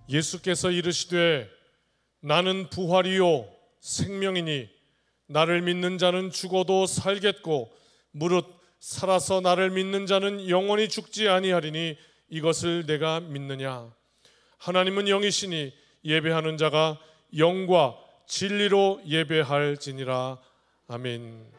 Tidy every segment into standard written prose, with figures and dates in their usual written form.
예수께서 이르시되 나는 부활이요 생명이니 나를 믿는 자는 죽어도 살겠고 무릇 살아서 나를 믿는 자는 영원히 죽지 아니하리니 이것을 내가 믿느냐. 하나님은 영이시니 예배하는 자가 영과 진리로 예배할지니라. 아멘.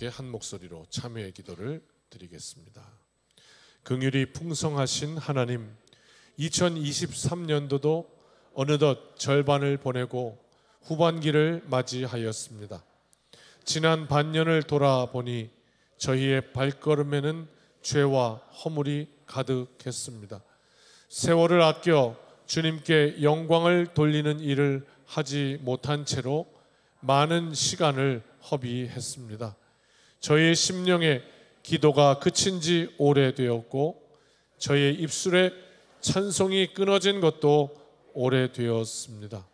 함께 한 목소리로 참회의 기도를 드리겠습니다. 긍휼이 풍성하신 하나님, 2023년도도 어느덧 절반을 보내고 후반기를 맞이하였습니다. 지난 반년을 돌아보니 저희의 발걸음에는 죄와 허물이 가득했습니다. 세월을 아껴 주님께 영광을 돌리는 일을 하지 못한 채로 많은 시간을 허비했습니다. 저희의 심령에 기도가 그친 지 오래되었고 저희의 입술에 찬송이 끊어진 것도 오래되었습니다.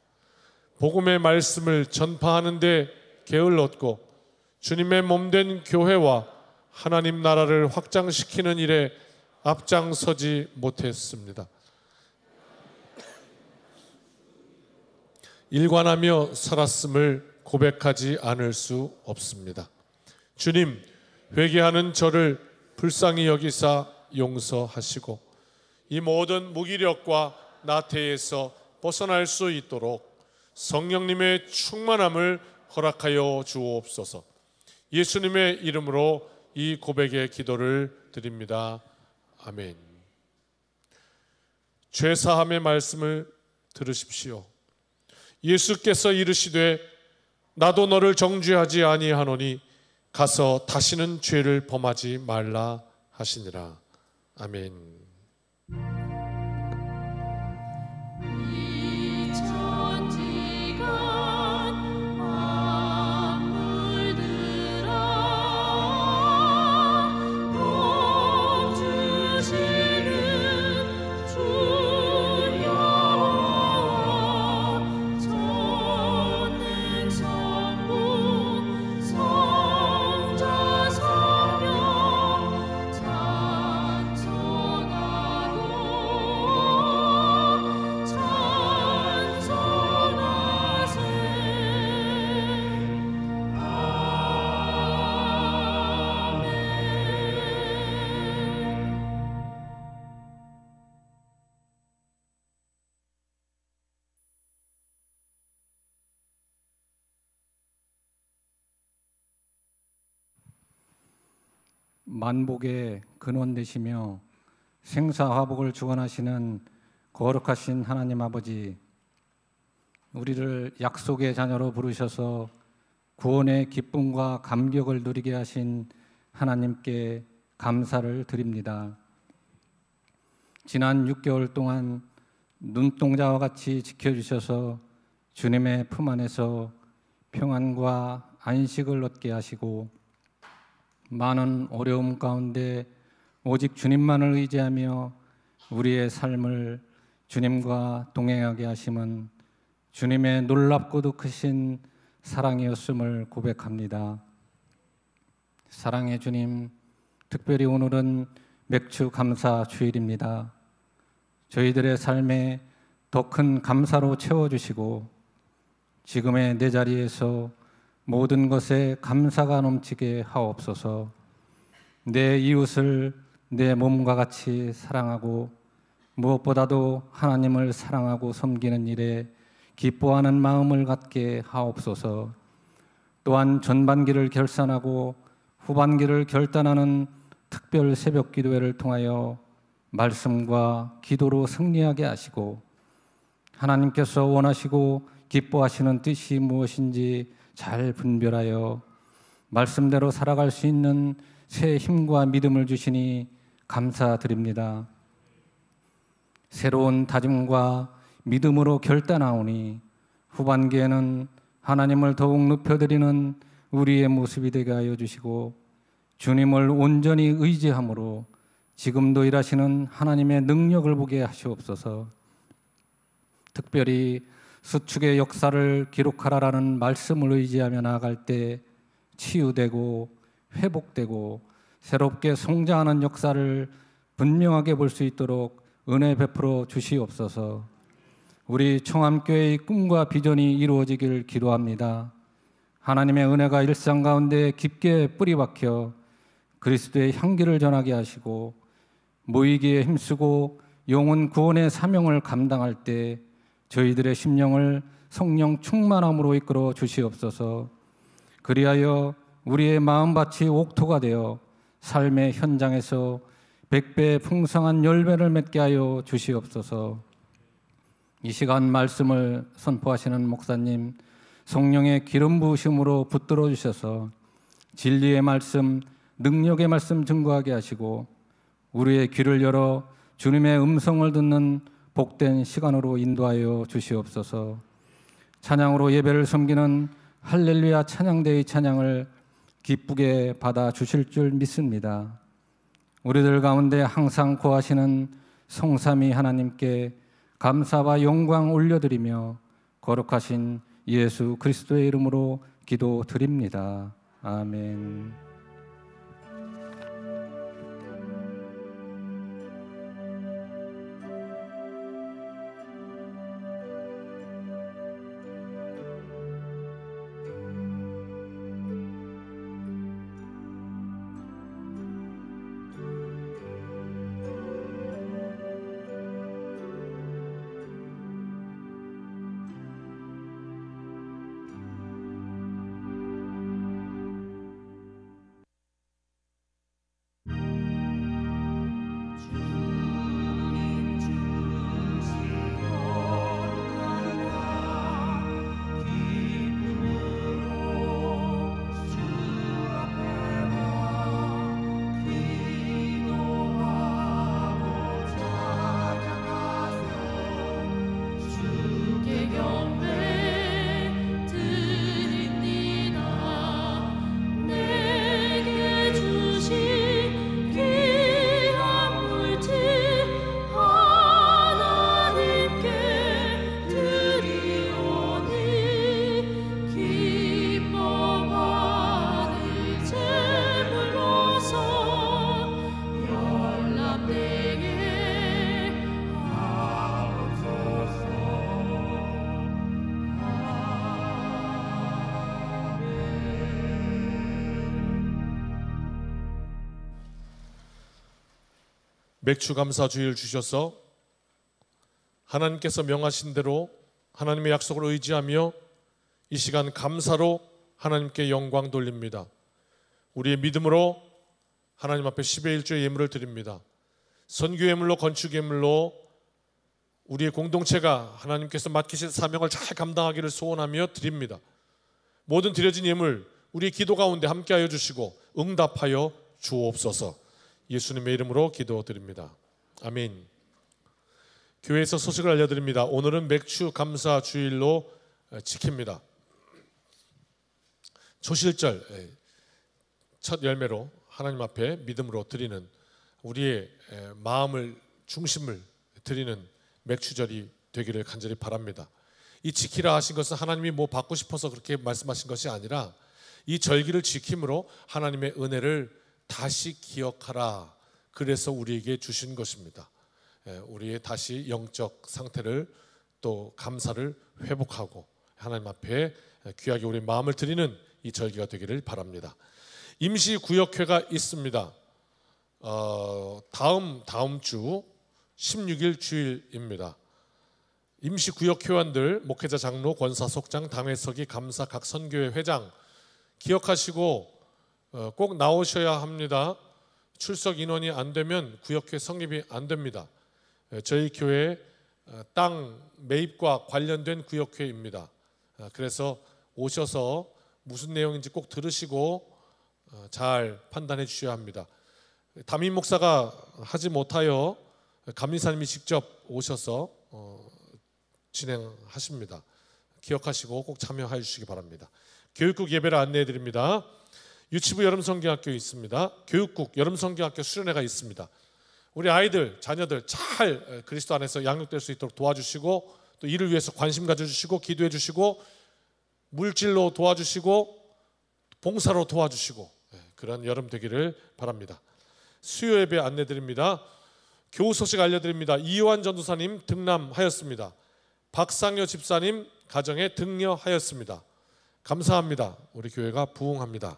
복음의 말씀을 전파하는 데 게을렀고 주님의 몸된 교회와 하나님 나라를 확장시키는 일에 앞장서지 못했습니다. 일관하며 살았음을 고백하지 않을 수 없습니다. 주님, 회개하는 저를 불쌍히 여기사 용서하시고 이 모든 무기력과 나태에서 벗어날 수 있도록 성령님의 충만함을 허락하여 주옵소서. 예수님의 이름으로 이 고백의 기도를 드립니다. 아멘. 죄사함의 말씀을 들으십시오. 예수께서 이르시되 나도 너를 정죄하지 아니하노니 가서 다시는 죄를 범하지 말라 하시니라. 아멘. 만복의 근원 되시며 생사화복을 주관하시는 거룩하신 하나님 아버지, 우리를 약속의 자녀로 부르셔서 구원의 기쁨과 감격을 누리게 하신 하나님께 감사를 드립니다. 지난 6개월 동안 눈동자와 같이 지켜주셔서 주님의 품 안에서 평안과 안식을 얻게 하시고 많은 어려움 가운데 오직 주님만을 의지하며 우리의 삶을 주님과 동행하게 하심은 주님의 놀랍고도 크신 사랑이었음을 고백합니다. 사랑의 주님, 특별히 오늘은 맥주 감사 주일입니다. 저희들의 삶에 더 큰 감사로 채워주시고 지금의 내 자리에서 모든 것에 감사가 넘치게 하옵소서. 내 이웃을 내 몸과 같이 사랑하고 무엇보다도 하나님을 사랑하고 섬기는 일에 기뻐하는 마음을 갖게 하옵소서. 또한 전반기를 결산하고 후반기를 결단하는 특별 새벽 기도회를 통하여 말씀과 기도로 승리하게 하시고 하나님께서 원하시고 기뻐하시는 뜻이 무엇인지 잘 분별하여 말씀대로 살아갈 수 있는 새 힘과 믿음을 주시니 감사드립니다. 새로운 다짐과 믿음으로 결단하오니 후반기에는 하나님을 더욱 높여드리는 우리의 모습이 되게 하여 주시고 주님을 온전히 의지함으로 지금도 일하시는 하나님의 능력을 보게 하시옵소서. 특별히 수축의 역사를 기록하라라는 말씀을 의지하며 나아갈 때 치유되고 회복되고 새롭게 성장하는 역사를 분명하게 볼 수 있도록 은혜 베풀어 주시옵소서. 우리 청암교회의 꿈과 비전이 이루어지길 기도합니다. 하나님의 은혜가 일상 가운데 깊게 뿌리박혀 그리스도의 향기를 전하게 하시고 모이기에 힘쓰고 영혼 구원의 사명을 감당할 때 저희들의 심령을 성령 충만함으로 이끌어 주시옵소서. 그리하여 우리의 마음밭이 옥토가 되어 삶의 현장에서 100배 풍성한 열매를 맺게 하여 주시옵소서. 이 시간 말씀을 선포하시는 목사님, 성령의 기름 부으심으로 붙들어 주셔서 진리의 말씀, 능력의 말씀 증거하게 하시고 우리의 귀를 열어 주님의 음성을 듣는 복된 시간으로 인도하여 주시옵소서. 찬양으로 예배를 섬기는 할렐루야 찬양대의 찬양을 기쁘게 받아 주실 줄 믿습니다. 우리들 가운데 항상 거하시는 성삼위 하나님께 감사와 영광 올려드리며 거룩하신 예수 그리스도의 이름으로 기도드립니다. 아멘. 맥주 감사 주일 주셔서 하나님께서 명하신 대로 하나님의 약속을 의지하며 이 시간 감사로 하나님께 영광 돌립니다. 우리의 믿음으로 하나님 앞에 10의 1조의 예물을 드립니다. 선교 예물로, 건축 예물로 우리의 공동체가 하나님께서 맡기신 사명을 잘 감당하기를 소원하며 드립니다. 모든 드려진 예물 우리의 기도 가운데 함께하여 주시고 응답하여 주옵소서. 예수님의 이름으로 기도드립니다. 아멘. 교회에서 소식을 알려드립니다. 오늘은 맥주 감사 주일로 지킵니다. 초실절 첫 열매로 하나님 앞에 믿음으로 드리는 우리의 마음을 중심을 드리는 맥주절이 되기를 간절히 바랍니다. 이 지키라 하신 것은 하나님이 뭐 받고 싶어서 그렇게 말씀하신 것이 아니라 이 절기를 지킴으로 하나님의 은혜를 다시 기억하라, 그래서 우리에게 주신 것입니다. 우리의 다시 영적 상태를 또 감사를 회복하고 하나님 앞에 귀하게 우리 마음을 드리는 이 절기가 되기를 바랍니다. 임시구역회가 있습니다. 다음 주 16일 주일입니다. 임시구역회원들, 목회자, 장로, 권사, 속장, 당회서기, 감사, 각 선교회 회장 기억하시고 꼭 나오셔야 합니다. 출석 인원이 안 되면 구역회 성립이 안 됩니다. 저희 교회 땅 매입과 관련된 구역회입니다. 그래서 오셔서 무슨 내용인지 꼭 들으시고 잘 판단해 주셔야 합니다. 담임 목사가 하지 못하여 감리사님이 직접 오셔서 진행하십니다. 기억하시고 꼭 참여해 주시기 바랍니다. 교육국 예배를 안내해 드립니다. 유치부 여름성경학교 있습니다. 교육국 여름성경학교 수련회가 있습니다. 우리 아이들, 자녀들 잘 그리스도 안에서 양육될 수 있도록 도와주시고 또 이를 위해서 관심 가져주시고 기도해 주시고 물질로 도와주시고 봉사로 도와주시고 그런 여름 되기를 바랍니다. 수요 예배 안내 드립니다. 교우 소식 알려드립니다. 이요한 전도사님 등남하였습니다. 박상효 집사님 가정에 등려하였습니다. 감사합니다. 우리 교회가 부흥합니다.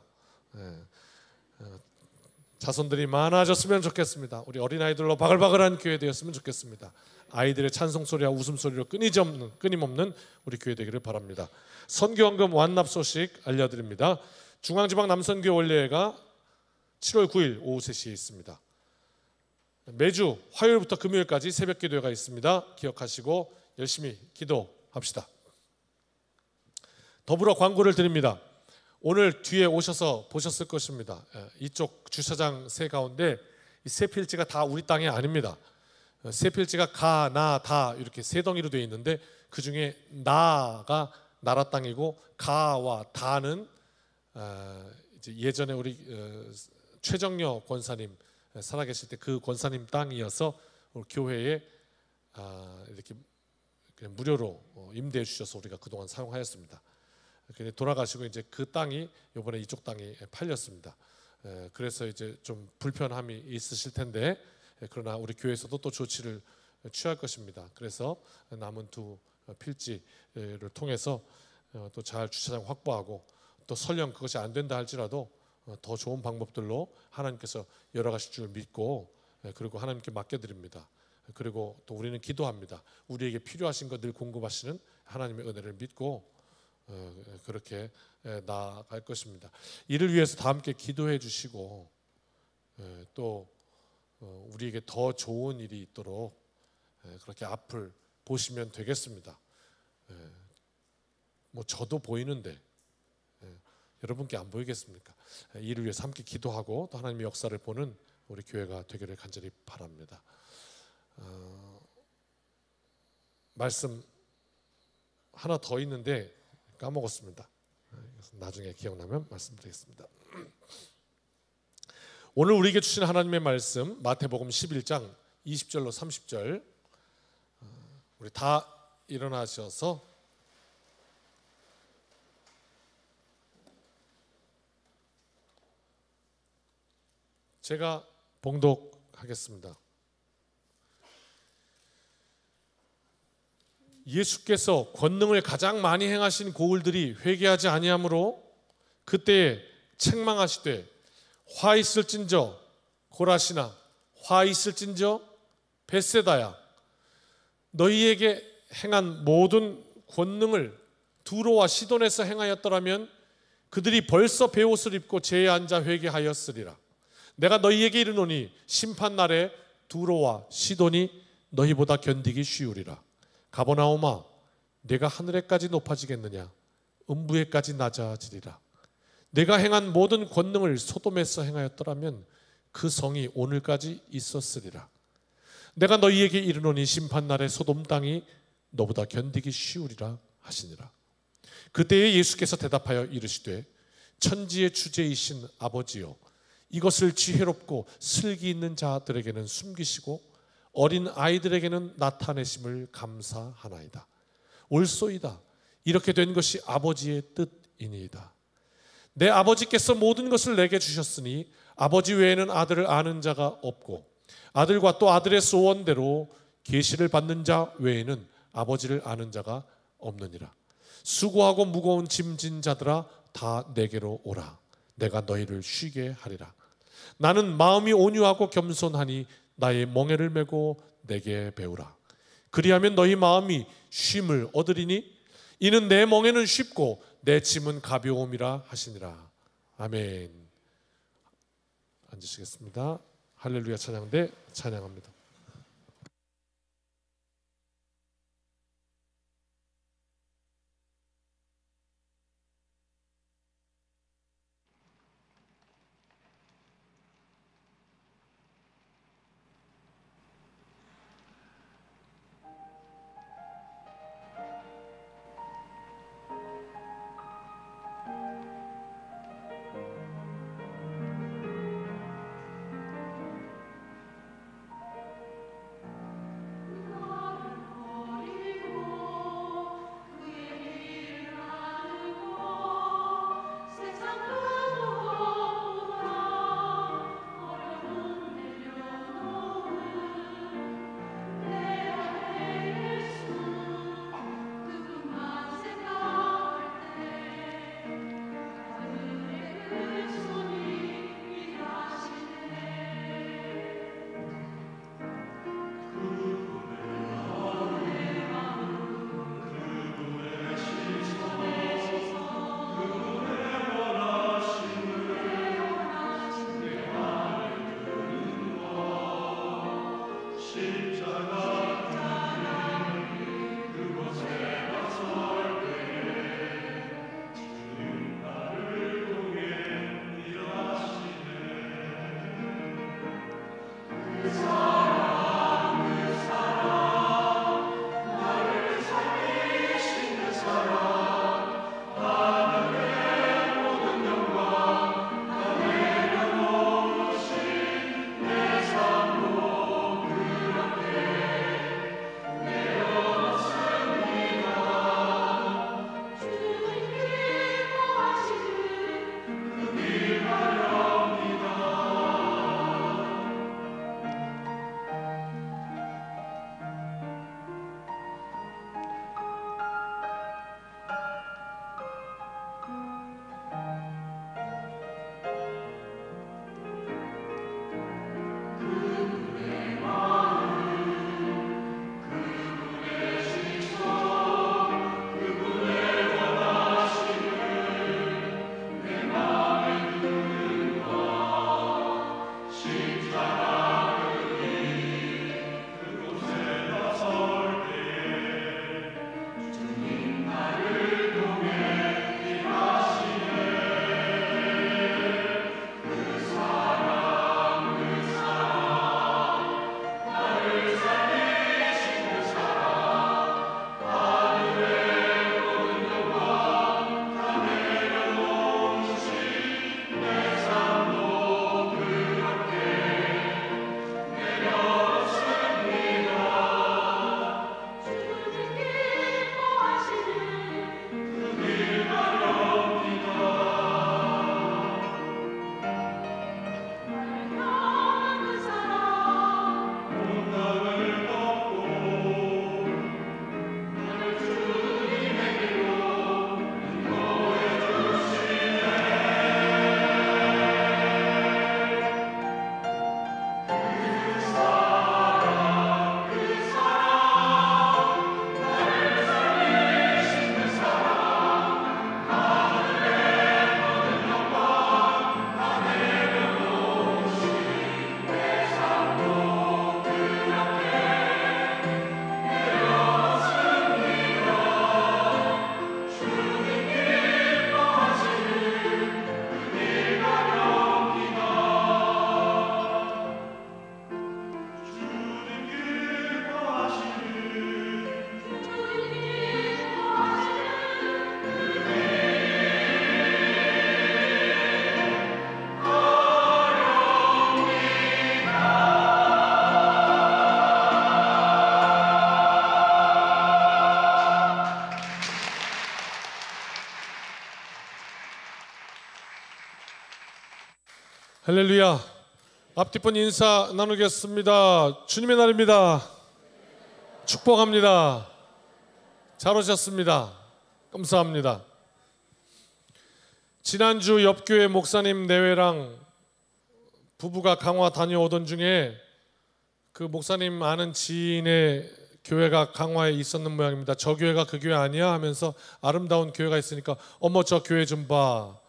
자손들이 많아졌으면 좋겠습니다. 우리 어린아이들로 바글바글한 교회 되었으면 좋겠습니다. 아이들의 찬송소리와 웃음소리로 끊임없는 우리 교회 되기를 바랍니다. 선교헌금 완납 소식 알려드립니다. 중앙지방 남선교 원례회가 7월 9일 오후 3시에 있습니다. 매주 화요일부터 금요일까지 새벽 기도회가 있습니다. 기억하시고 열심히 기도합시다. 더불어 광고를 드립니다. 오늘 뒤에 오셔서 보셨을 것입니다. 이쪽 주차장 세 가운데 이 세 필지가 다 우리 땅이 아닙니다. 세 필지가 가, 나, 다 이렇게 세 덩이로 되어 있는데 그 중에 나가 나라 땅이고 가와 다는 이제 예전에 우리 최정려 권사님 살아계실 때 그 권사님 땅이어서 우리 교회에 이렇게 그냥 무료로 임대해 주셔서 우리가 그동안 사용하였습니다. 돌아가시고 이제 그 땅이 이번에 이쪽 땅이 팔렸습니다. 그래서 이제 좀 불편함이 있으실 텐데 그러나 우리 교회에서도 또 조치를 취할 것입니다. 그래서 남은 두 필지를 통해서 또 잘 주차장 확보하고 또 설령 그것이 안 된다 할지라도 더 좋은 방법들로 하나님께서 열어가실 줄 믿고 그리고 하나님께 맡겨드립니다. 그리고 또 우리는 기도합니다. 우리에게 필요하신 것 늘 공급하시는 하나님의 은혜를 믿고 그렇게 나아갈 것입니다. 이를 위해서 다 함께 기도해 주시고 또 우리에게 더 좋은 일이 있도록 그렇게 앞을 보시면 되겠습니다. 뭐 저도 보이는데 여러분께 안 보이겠습니까? 이를 위해서 함께 기도하고 또 하나님의 역사를 보는 우리 교회가 되기를 간절히 바랍니다. 말씀 하나 더 있는데 까먹었습니다. 나중에 기억나면 말씀드리겠습니다. 오늘 우리에게 주신 하나님의 말씀 마태복음 11장 20절로 30절 우리 다 일어나셔서 제가 봉독하겠습니다. 예수께서 권능을 가장 많이 행하신 고을들이 회개하지 아니하므로 그때에 책망하시되 화 있을진저 고라시나 화 있을진저 벳세다야, 너희에게 행한 모든 권능을 두로와 시돈에서 행하였더라면 그들이 벌써 베옷을 입고 제에 앉아 회개하였으리라. 내가 너희에게 이르노니 심판날에 두로와 시돈이 너희보다 견디기 쉬우리라. 가버나움아, 내가 하늘에까지 높아지겠느냐? 음부에까지 낮아지리라. 내가 행한 모든 권능을 소돔에서 행하였더라면 그 성이 오늘까지 있었으리라. 내가 너희에게 이르노니 심판날에 소돔 땅이 너보다 견디기 쉬우리라 하시니라. 그때에 예수께서 대답하여 이르시되 천지의 주제이신 아버지여, 이것을 지혜롭고 슬기 있는 자들에게는 숨기시고 어린 아이들에게는 나타내심을 감사하나이다. 옳소이다. 이렇게 된 것이 아버지의 뜻이니이다. 내 아버지께서 모든 것을 내게 주셨으니 아버지 외에는 아들을 아는 자가 없고 아들과 또 아들의 소원대로 계시를 받는 자 외에는 아버지를 아는 자가 없느니라. 수고하고 무거운 짐진 자들아, 다 내게로 오라. 내가 너희를 쉬게 하리라. 나는 마음이 온유하고 겸손하니 나의 멍에를 메고 내게 배우라. 그리하면 너희 마음이 쉼을 얻으리니 이는 내 멍에는 쉽고 내 짐은 가벼움이라 하시니라. 아멘. 앉으시겠습니다. 할렐루야 찬양대 찬양합니다. 할렐루야. 앞뒤번 인사 나누겠습니다. 주님의 날입니다. 축복합니다. 잘 오셨습니다. 감사합니다. 지난주 옆교회 목사님 내외랑 부부가 강화 다녀오던 중에 그 목사님 아는 지인의 교회가 강화에 있었는 모양입니다. 저 교회가 그 교회 아니야 하면서 아름다운 교회가 있으니까 어머 저 교회 좀 봐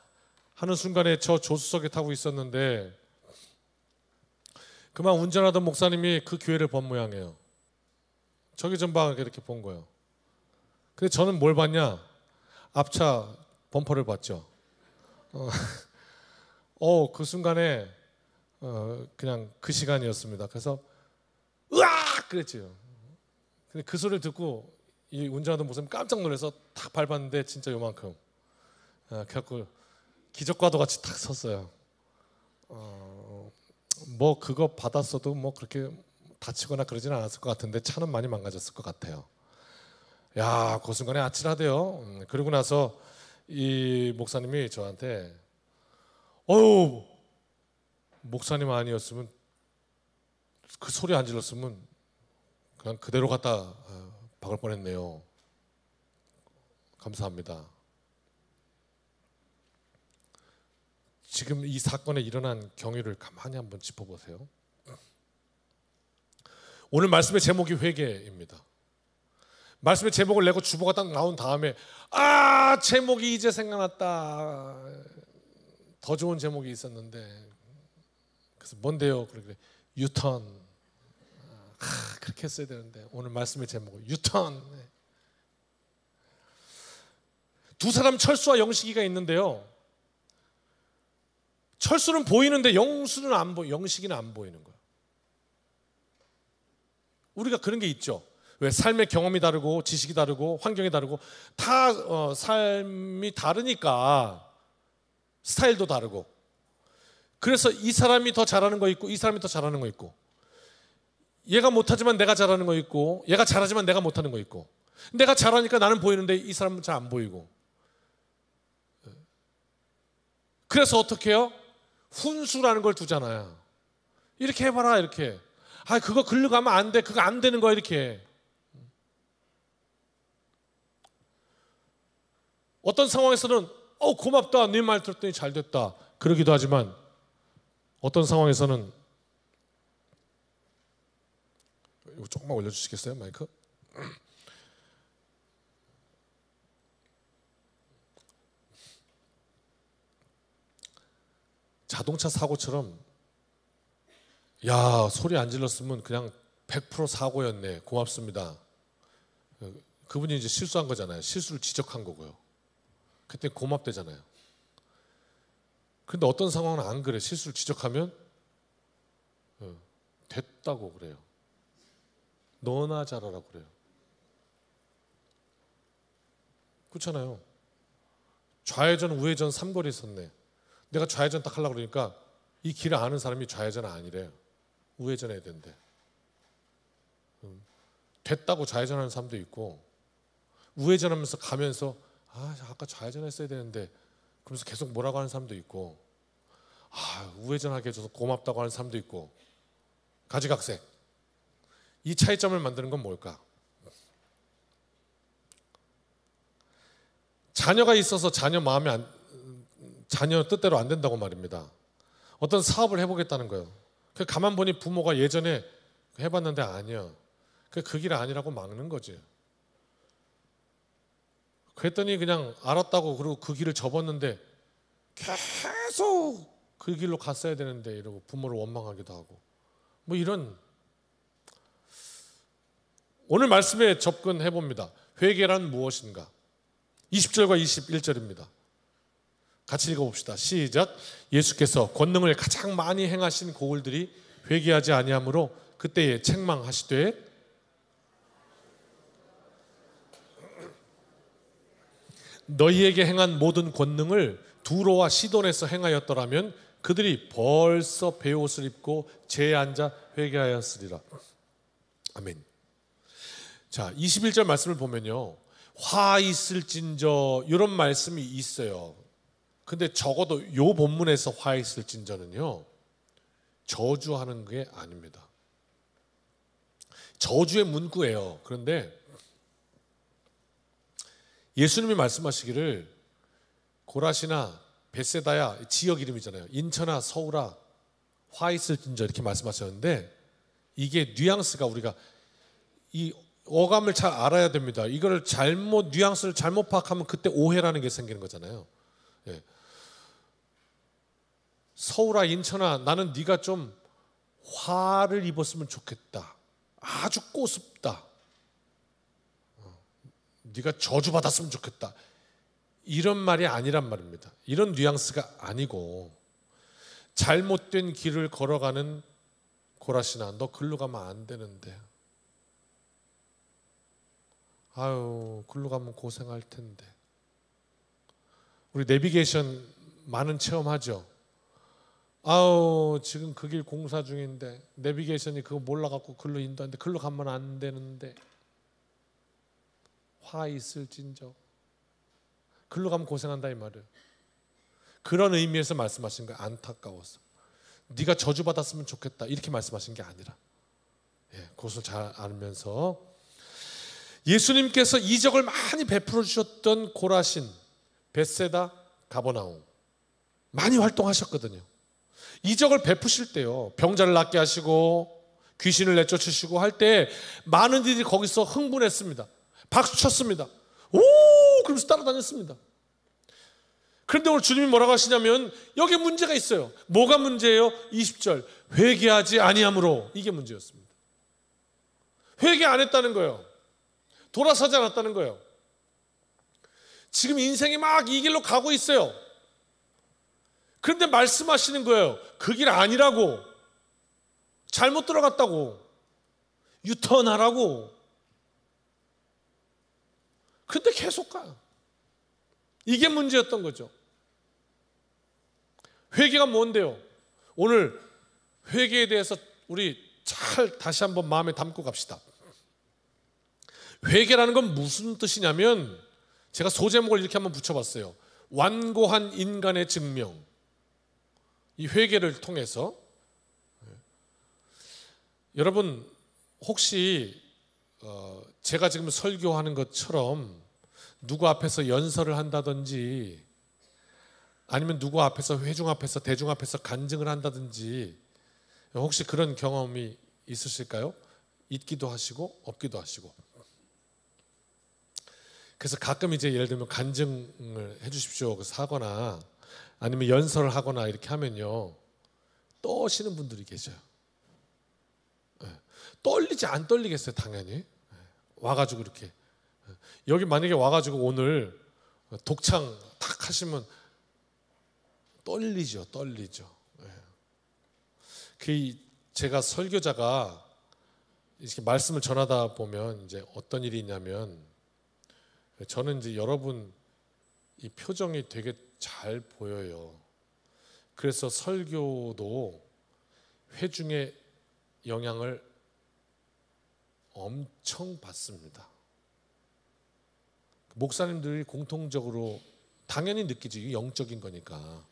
하는 순간에 저 조수석에 타고 있었는데 그만 운전하던 목사님이 그 교회를 본 모양이에요. 저기 좀 봐 이렇게 본 거예요. 근데 저는 뭘 봤냐? 앞차 범퍼를 봤죠. 그 순간에 그냥 그 시간이었습니다. 그래서 으악! 그랬지요. 근데 그 소리를 듣고 이 운전하던 목사님 깜짝 놀라서 탁 밟았는데 진짜 요만큼. 그래갖고 기적과도 같이 탁 섰어요. 뭐 그거 받았어도 뭐 그렇게 다치거나 그러지는 않았을 것 같은데 차는 많이 망가졌을 것 같아요. 야, 그 순간에 아찔하대요. 그러고 나서 이 목사님이 저한테 목사님 아니었으면 그 소리 안 질렀으면 그냥 그대로 갖다 박을 뻔했네요. 감사합니다. 지금 이 사건에 일어난 경위를 가만히 한번 짚어보세요. 오늘 말씀의 제목이 회개입니다. 말씀의 제목을 내고 주보가 딱 나온 다음에 제목이 이제 생각났다. 더 좋은 제목이 있었는데 그래서 뭔데요? 그래 유턴. 그렇게 했어야 되는데 오늘 말씀의 제목은 유턴. 두 사람 철수와 영식이가 있는데요. 철수는 보이는데 영수는 안 보여. 영식이는 안 보이는 거예요. 우리가 그런 게 있죠. 왜 삶의 경험이 다르고 지식이 다르고 환경이 다르고 다 삶이 다르니까 스타일도 다르고 그래서 이 사람이 더 잘하는 거 있고 이 사람이 더 잘하는 거 있고 얘가 못하지만 내가 잘하는 거 있고 얘가 잘하지만 내가 못하는 거 있고 내가 잘하니까 나는 보이는데 이 사람은 잘 안 보이고 그래서 어떻게 해요? 훈수라는 걸 두잖아요. 이렇게 해봐라 이렇게 그거 글로 가면 안 돼. 그거 안 되는 거야 이렇게. 어떤 상황에서는 고맙다. 네 말 들었더니 잘 됐다. 그러기도 하지만 어떤 상황에서는 이거 조금만 올려주시겠어요 마이크? 자동차 사고처럼 야 소리 안 질렀으면 그냥 100% 사고였네. 고맙습니다. 그분이 이제 실수한 거잖아요. 실수를 지적한 거고요. 그때 고맙대잖아요. 근데 어떤 상황은 안 그래. 실수를 지적하면 됐다고 그래요. 너나 잘하라고 그래요. 그렇잖아요. 좌회전 우회전 삼거리 있었네. 내가 좌회전 딱 하려고 그러니까 이 길을 아는 사람이 좌회전 아니래요. 우회전해야 된대. 됐다고 좌회전하는 사람도 있고 우회전하면서 가면서 아까 좌회전했어야 되는데 그러면서 계속 뭐라고 하는 사람도 있고 우회전하게 해줘서 고맙다고 하는 사람도 있고 가지각색. 이 차이점을 만드는 건 뭘까? 자녀가 있어서 자녀 뜻대로 안 된다고 말입니다. 어떤 사업을 해보겠다는 거예요. 가만 보니 부모가 예전에 해봤는데 아니야. 그 길이 아니라고 막는 거지. 그랬더니 그냥 알았다고 그러고 그 길을 접었는데 계속 그 길로 갔어야 되는데 이러고 부모를 원망하기도 하고 뭐 이런. 오늘 말씀에 접근해 봅니다. 회개란 무엇인가? 20절과 21절입니다. 같이 읽어봅시다. 시작. 예수께서 권능을 가장 많이 행하신 고을들이 회개하지 아니하므로 그때에 책망하시되 너희에게 행한 모든 권능을 두로와 시돈에서 행하였더라면 그들이 벌써 베옷을 입고 제에 앉아 회개하였으리라. 아멘. 자, 21절 말씀을 보면요. 화 있을진저 이런 말씀이 있어요. 근데 적어도 요 본문에서 화 있을진저는요, 저주하는 게 아닙니다. 저주의 문구예요. 그런데 예수님이 말씀하시기를 고라시나 벳세다야, 지역 이름이잖아요. 인천아 서울아 화 있을진저 이렇게 말씀하셨는데, 이게 뉘앙스가, 우리가 이 어감을 잘 알아야 됩니다. 이거를 뉘앙스를 잘못 파악하면 그때 오해라는 게 생기는 거잖아요. 예. 서울아 인천아, 나는 네가 좀 화를 입었으면 좋겠다. 아주 꼬습다. 네가 저주받았으면 좋겠다. 이런 말이 아니란 말입니다. 이런 뉘앙스가 아니고, 잘못된 길을 걸어가는 고라시나, 너 글로 가면 안 되는데, 아유 글로 가면 고생할 텐데. 우리 내비게이션 많은 체험하죠. 아우 지금 그 길 공사 중인데 내비게이션이 그거 몰라갖고 글로 인도하는데 글로 가면 안 되는데, 화 있을진저, 글로 가면 고생한다 이 말이에요. 그런 의미에서 말씀하신 거예요. 안타까워서 네가 저주받았으면 좋겠다 이렇게 말씀하신 게 아니라, 그것을 잘 알면서 예수님께서 이적을 많이 베풀어 주셨던 고라신, 벳세다, 가버나움 많이 활동하셨거든요. 이적을 베푸실 때요, 병자를 낫게 하시고 귀신을 내쫓으시고 할 때 많은 이들이 거기서 흥분했습니다. 박수 쳤습니다. 오! 그러면서 따라다녔습니다. 그런데 오늘 주님이 뭐라고 하시냐면, 여기 문제가 있어요. 뭐가 문제예요? 20절, 회개하지 아니함으로. 이게 문제였습니다. 회개 안 했다는 거예요. 돌아서지 않았다는 거예요. 지금 인생이 막 이 길로 가고 있어요. 그런데 말씀하시는 거예요. 그 길 아니라고, 잘못 들어갔다고, 유턴하라고. 근데 계속 가요. 이게 문제였던 거죠. 회개가 뭔데요? 오늘 회개에 대해서 우리 잘 다시 한번 마음에 담고 갑시다. 회개라는 건 무슨 뜻이냐면, 제가 소제목을 이렇게 한번 붙여봤어요. 완고한 인간의 증명. 이 회개를 통해서, 여러분 혹시 제가 지금 설교하는 것처럼 누구 앞에서 연설을 한다든지, 아니면 누구 앞에서, 회중 앞에서, 대중 앞에서 간증을 한다든지, 혹시 그런 경험이 있으실까요? 있기도 하시고 없기도 하시고. 그래서 가끔 이제 예를 들면 간증을 해주십시오 그래서 하거나, 아니면 연설을 하거나 이렇게 하면요, 떠시는 분들이 계셔요. 떨리지 안 떨리겠어요? 당연히. 와가지고 이렇게, 여기 만약에 와가지고 오늘 독창 탁 하시면 떨리죠. 그 제가 설교자가 이렇게 말씀을 전하다 보면 이제 어떤 일이 있냐면, 저는 이제 여러분 이 표정이 되게 잘 보여요. 그래서 설교도 회중의 영향을 엄청 받습니다. 목사님들이 공통적으로 당연히 느끼지, 영적인 거니까.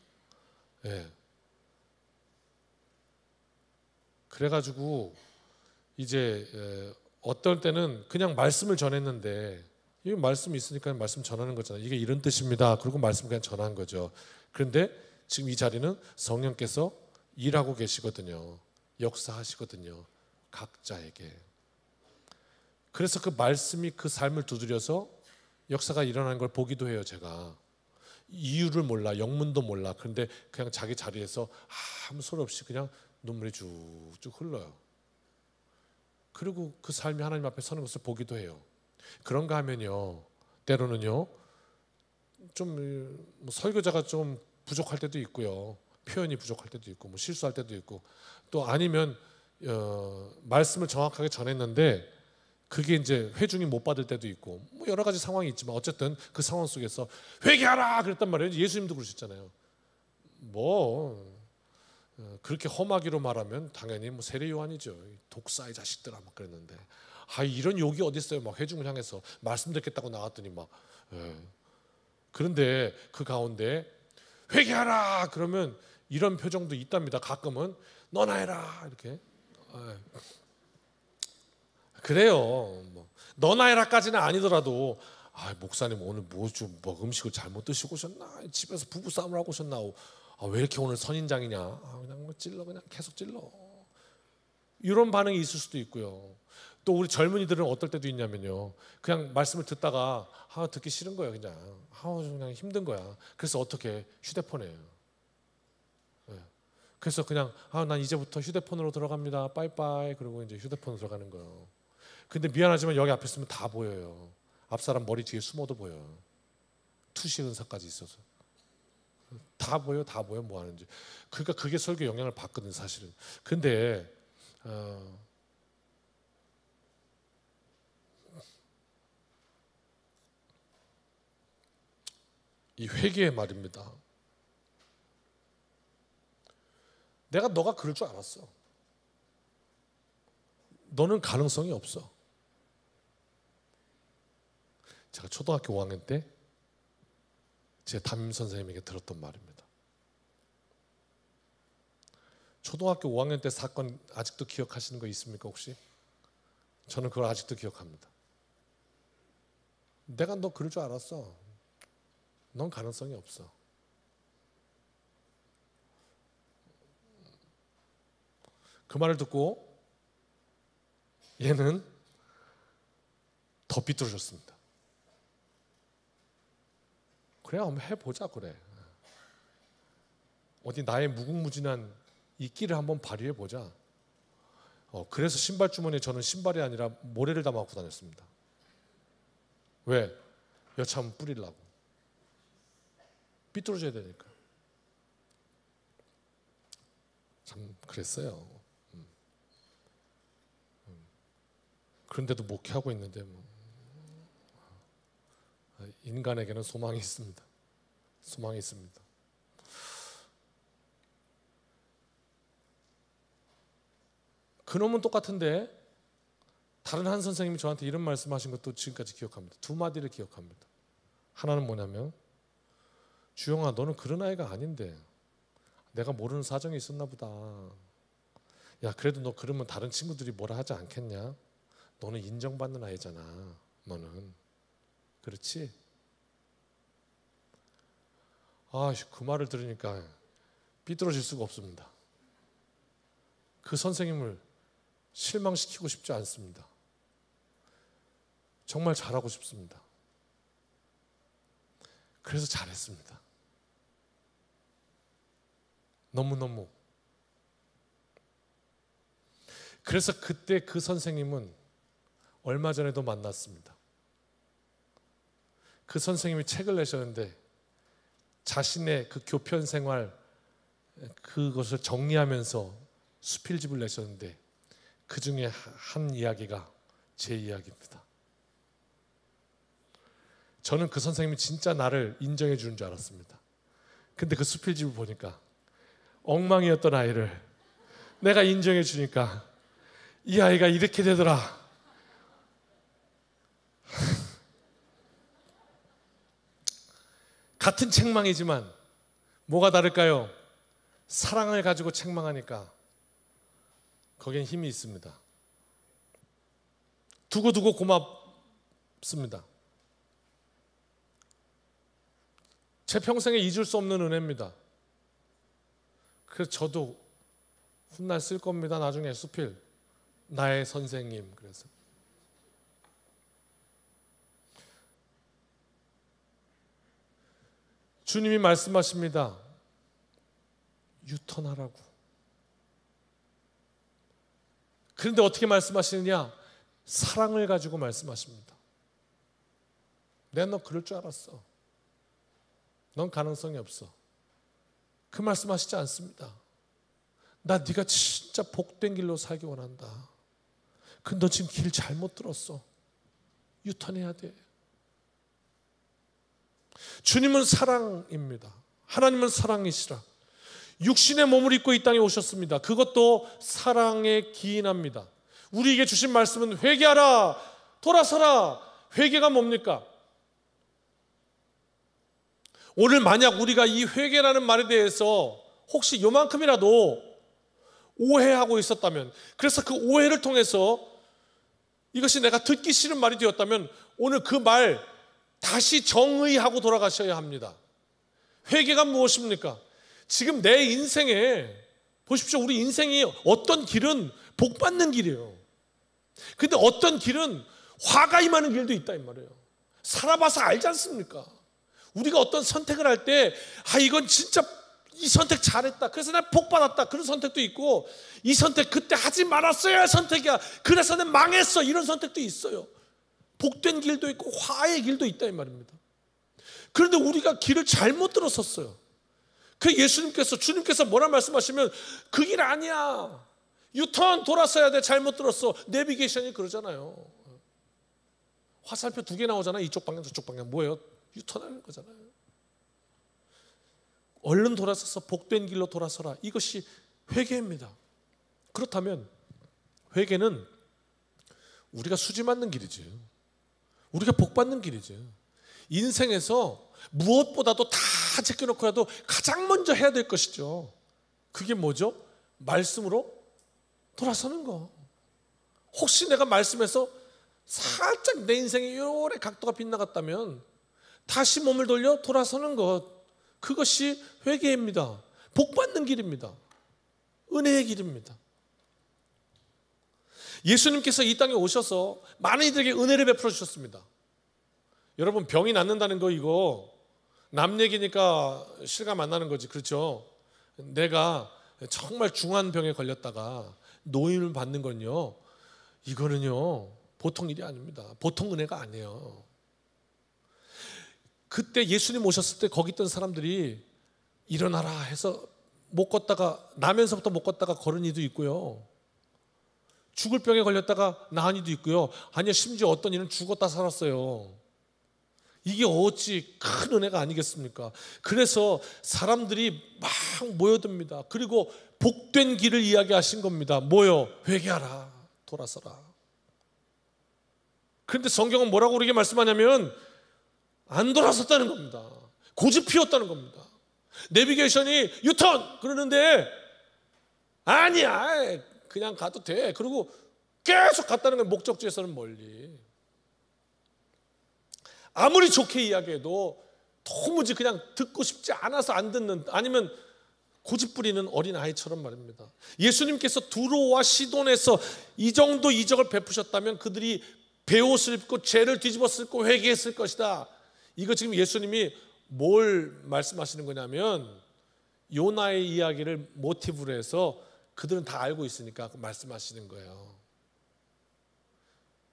그래가지고 이제 어떨 때는 그냥 말씀을 전했는데, 이 말씀이 있으니까 말씀 전하는 거잖아요. 이게 이런 뜻입니다. 그리고 말씀 그냥 전한 거죠. 그런데 지금 이 자리는 성령께서 일하고 계시거든요. 역사하시거든요. 각자에게. 그래서 그 말씀이 그 삶을 두드려서 역사가 일어나는 걸 보기도 해요. 제가 이유를 몰라, 영문도 몰라. 그런데 그냥 자기 자리에서 아무 소리 없이 그냥 눈물이 쭉쭉 흘러요. 그리고 그 삶이 하나님 앞에 서는 것을 보기도 해요. 그런가 하면요, 때로는요 좀 설교자가 좀 부족할 때도 있고요, 표현이 부족할 때도 있고, 뭐 실수할 때도 있고, 또 아니면 말씀을 정확하게 전했는데 그게 이제 회중이 못 받을 때도 있고, 뭐 여러 가지 상황이 있지만 어쨌든 그 상황 속에서 회개하라 그랬단 말이에요. 예수님도 그러셨잖아요. 뭐 그렇게 험하기로 말하면 당연히 뭐 세례 요한이죠. 독사의 자식들아 막 그랬는데, 이런 욕이 어디 있어요? 막 회중을 향해서 말씀 듣겠다고 나왔더니 막. 그런데 그 가운데 회개하라 그러면 이런 표정도 있답니다. 가끔은 너나 해라 이렇게. 그래요. 뭐 너나 해라까지는 아니더라도 목사님 오늘 뭐 음식을 잘못 드시고 오셨나? 집에서 부부싸움을 하고 오셨나? 왜 이렇게 오늘 선인장이냐? 그냥 뭐 찔러 그냥 계속 찔러. 이런 반응이 있을 수도 있고요. 또 우리 젊은이들은 어떨 때도 있냐면요. 그냥 말씀을 듣다가 듣기 싫은 거예요. 그냥 힘든 거야. 그래서 어떻게 휴대폰에. 그래서 그냥 난 이제부터 휴대폰으로 들어갑니다. 빠이빠이. 그리고 이제 휴대폰으로 들어가는 거예요. 근데 미안하지만 여기 앞에 있으면 다 보여요. 앞사람 머리 뒤에 숨어도 보여요. 투시 은사까지 있어서 다 보여 뭐 하는지. 그러니까 그게 설교에 영향을 받거든 사실은. 근데 이 회개의 말입니다. 내가 너가 그럴 줄 알았어. 너는 가능성이 없어. 제가 초등학교 5학년 때 제 담임 선생님에게 들었던 말입니다. 초등학교 5학년 때 사건 아직도 기억하시는 거 있습니까 혹시? 저는 그걸 아직도 기억합니다. 내가 너 그럴 줄 알았어. 넌 가능성이 없어. 그 말을 듣고 얘는 더 삐뚤어졌습니다. 그래 한번 해보자 그래. 어디 나의 무궁무진한 이 끼를 한번 발휘해보자. 그래서 신발 주머니에 저는 신발이 아니라 모래를 담아 갖고 다녔습니다. 왜? 여차하면 뿌리려고. 삐뚤어져야 되니까. 참 그랬어요. 그런데도 목회하고 있는데 인간에게는 소망이 있습니다. 소망이 있습니다. 그놈은 똑같은데 다른 한 선생님이 저한테 이런 말씀하신 것도 지금까지 기억합니다. 두 마디를 기억합니다. 하나는 뭐냐면 주영아 너는 그런 아이가 아닌데 내가 모르는 사정이 있었나 보다. 야 그래도 너 그러면 다른 친구들이 뭐라 하지 않겠냐? 너는 인정받는 아이잖아. 너는 그렇지? 그 말을 들으니까 삐뚤어질 수가 없습니다. 그 선생님을 실망시키고 싶지 않습니다. 정말 잘하고 싶습니다. 그래서 잘했습니다. 너무너무. 그래서 그때 그 선생님은 얼마 전에도 만났습니다. 그 선생님이 책을 내셨는데 자신의 그 교편 생활 그것을 정리하면서 수필집을 내셨는데 그 중에 한 이야기가 제 이야기입니다. 저는 그 선생님이 진짜 나를 인정해 주는 줄 알았습니다. 근데 그 수필집을 보니까 엉망이었던 아이를 내가 인정해 주니까 이 아이가 이렇게 되더라. 같은 책망이지만 뭐가 다를까요? 사랑을 가지고 책망하니까 거기엔 힘이 있습니다. 두고두고 고맙습니다. 제 평생에 잊을 수 없는 은혜입니다. 그래서 저도 훗날 쓸 겁니다. 나중에 수필 나의 선생님. 그래서 주님이 말씀하십니다. 유턴하라고. 그런데 어떻게 말씀하시느냐? 사랑을 가지고 말씀하십니다. 내가 너 그럴 줄 알았어. 넌 가능성이 없어. 그 말씀하시지 않습니다. 나 네가 진짜 복된 길로 살기 원한다. 근데 너 지금 길 잘못 들었어. 유턴해야 돼. 주님은 사랑입니다. 하나님은 사랑이시라. 육신의 몸을 입고 이 땅에 오셨습니다. 그것도 사랑에 기인합니다. 우리에게 주신 말씀은 회개하라, 돌아서라. 회개가 뭡니까? 오늘 만약 우리가 이 회개라는 말에 대해서 혹시 요만큼이라도 오해하고 있었다면, 그래서 그 오해를 통해서 이것이 내가 듣기 싫은 말이 되었다면 오늘 그 말 다시 정의하고 돌아가셔야 합니다. 회개가 무엇입니까? 지금 내 인생에 보십시오. 우리 인생이 어떤 길은 복 받는 길이에요. 근데 어떤 길은 화가 임하는 길도 있다 이 말이에요. 살아봐서 알지 않습니까? 우리가 어떤 선택을 할 때 이건 진짜 이 선택 잘했다, 그래서 내가 복 받았다, 그런 선택도 있고, 이 선택 그때 하지 말았어야 할 선택이야, 그래서 내가 망했어, 이런 선택도 있어요. 복된 길도 있고 화의 길도 있다 이 말입니다. 그런데 우리가 길을 잘못 들었었어요. 그 주님께서 뭐라 말씀하시면 그 길 아니야, 유턴 돌아서야 돼, 잘못 들었어. 내비게이션이 그러잖아요. 화살표 2개 나오잖아. 이쪽 방향 저쪽 방향. 뭐예요? 유턴하는 거잖아요. 얼른 돌아서서 복된 길로 돌아서라. 이것이 회개입니다. 그렇다면 회개는 우리가 수지 맞는 길이지, 우리가 복 받는 길이지. 인생에서 무엇보다도 다 제껴놓고라도 가장 먼저 해야 될 것이죠. 그게 뭐죠? 말씀으로 돌아서는 거. 혹시 내가 말씀에서 살짝 내 인생에 요래 각도가 빗나갔다면 다시 몸을 돌려 돌아서는 것, 그것이 회개입니다. 복 받는 길입니다. 은혜의 길입니다. 예수님께서 이 땅에 오셔서 많은 이들에게 은혜를 베풀어 주셨습니다. 여러분, 병이 낫는다는 거 이거 남 얘기니까 실감 안 나는 거지, 그렇죠? 내가 정말 중한 병에 걸렸다가 노임을 받는 건요, 이거는요 보통 일이 아닙니다. 보통 은혜가 아니에요. 그때 예수님 오셨을 때 거기 있던 사람들이 일어나라 해서 못 걷다가, 나면서부터 못 걷다가 걸은 이도 있고요, 죽을 병에 걸렸다가 나은 이도 있고요, 아니요 심지어 어떤 이는 죽었다 살았어요. 이게 어찌 큰 은혜가 아니겠습니까? 그래서 사람들이 막 모여듭니다. 그리고 복된 길을 이야기하신 겁니다. 뭐요? 회개하라, 돌아서라. 그런데 성경은 뭐라고 우리에게 말씀하냐면 안 돌아섰다는 겁니다. 고집 피웠다는 겁니다. 내비게이션이 유턴 그러는데 아니야, 그냥 가도 돼. 그리고 계속 갔다는 건 목적지에서는 멀리. 아무리 좋게 이야기해도 도무지 그냥 듣고 싶지 않아서 안 듣는, 아니면 고집 부리는 어린 아이처럼 말입니다. 예수님께서 두로와 시돈에서 이 정도 이적을 베푸셨다면 그들이 베옷을 입고 죄를 뒤집어 쓰고 회개했을 것이다. 이거 지금 예수님이 뭘 말씀하시는 거냐면 요나의 이야기를 모티브로 해서 그들은 다 알고 있으니까 말씀하시는 거예요.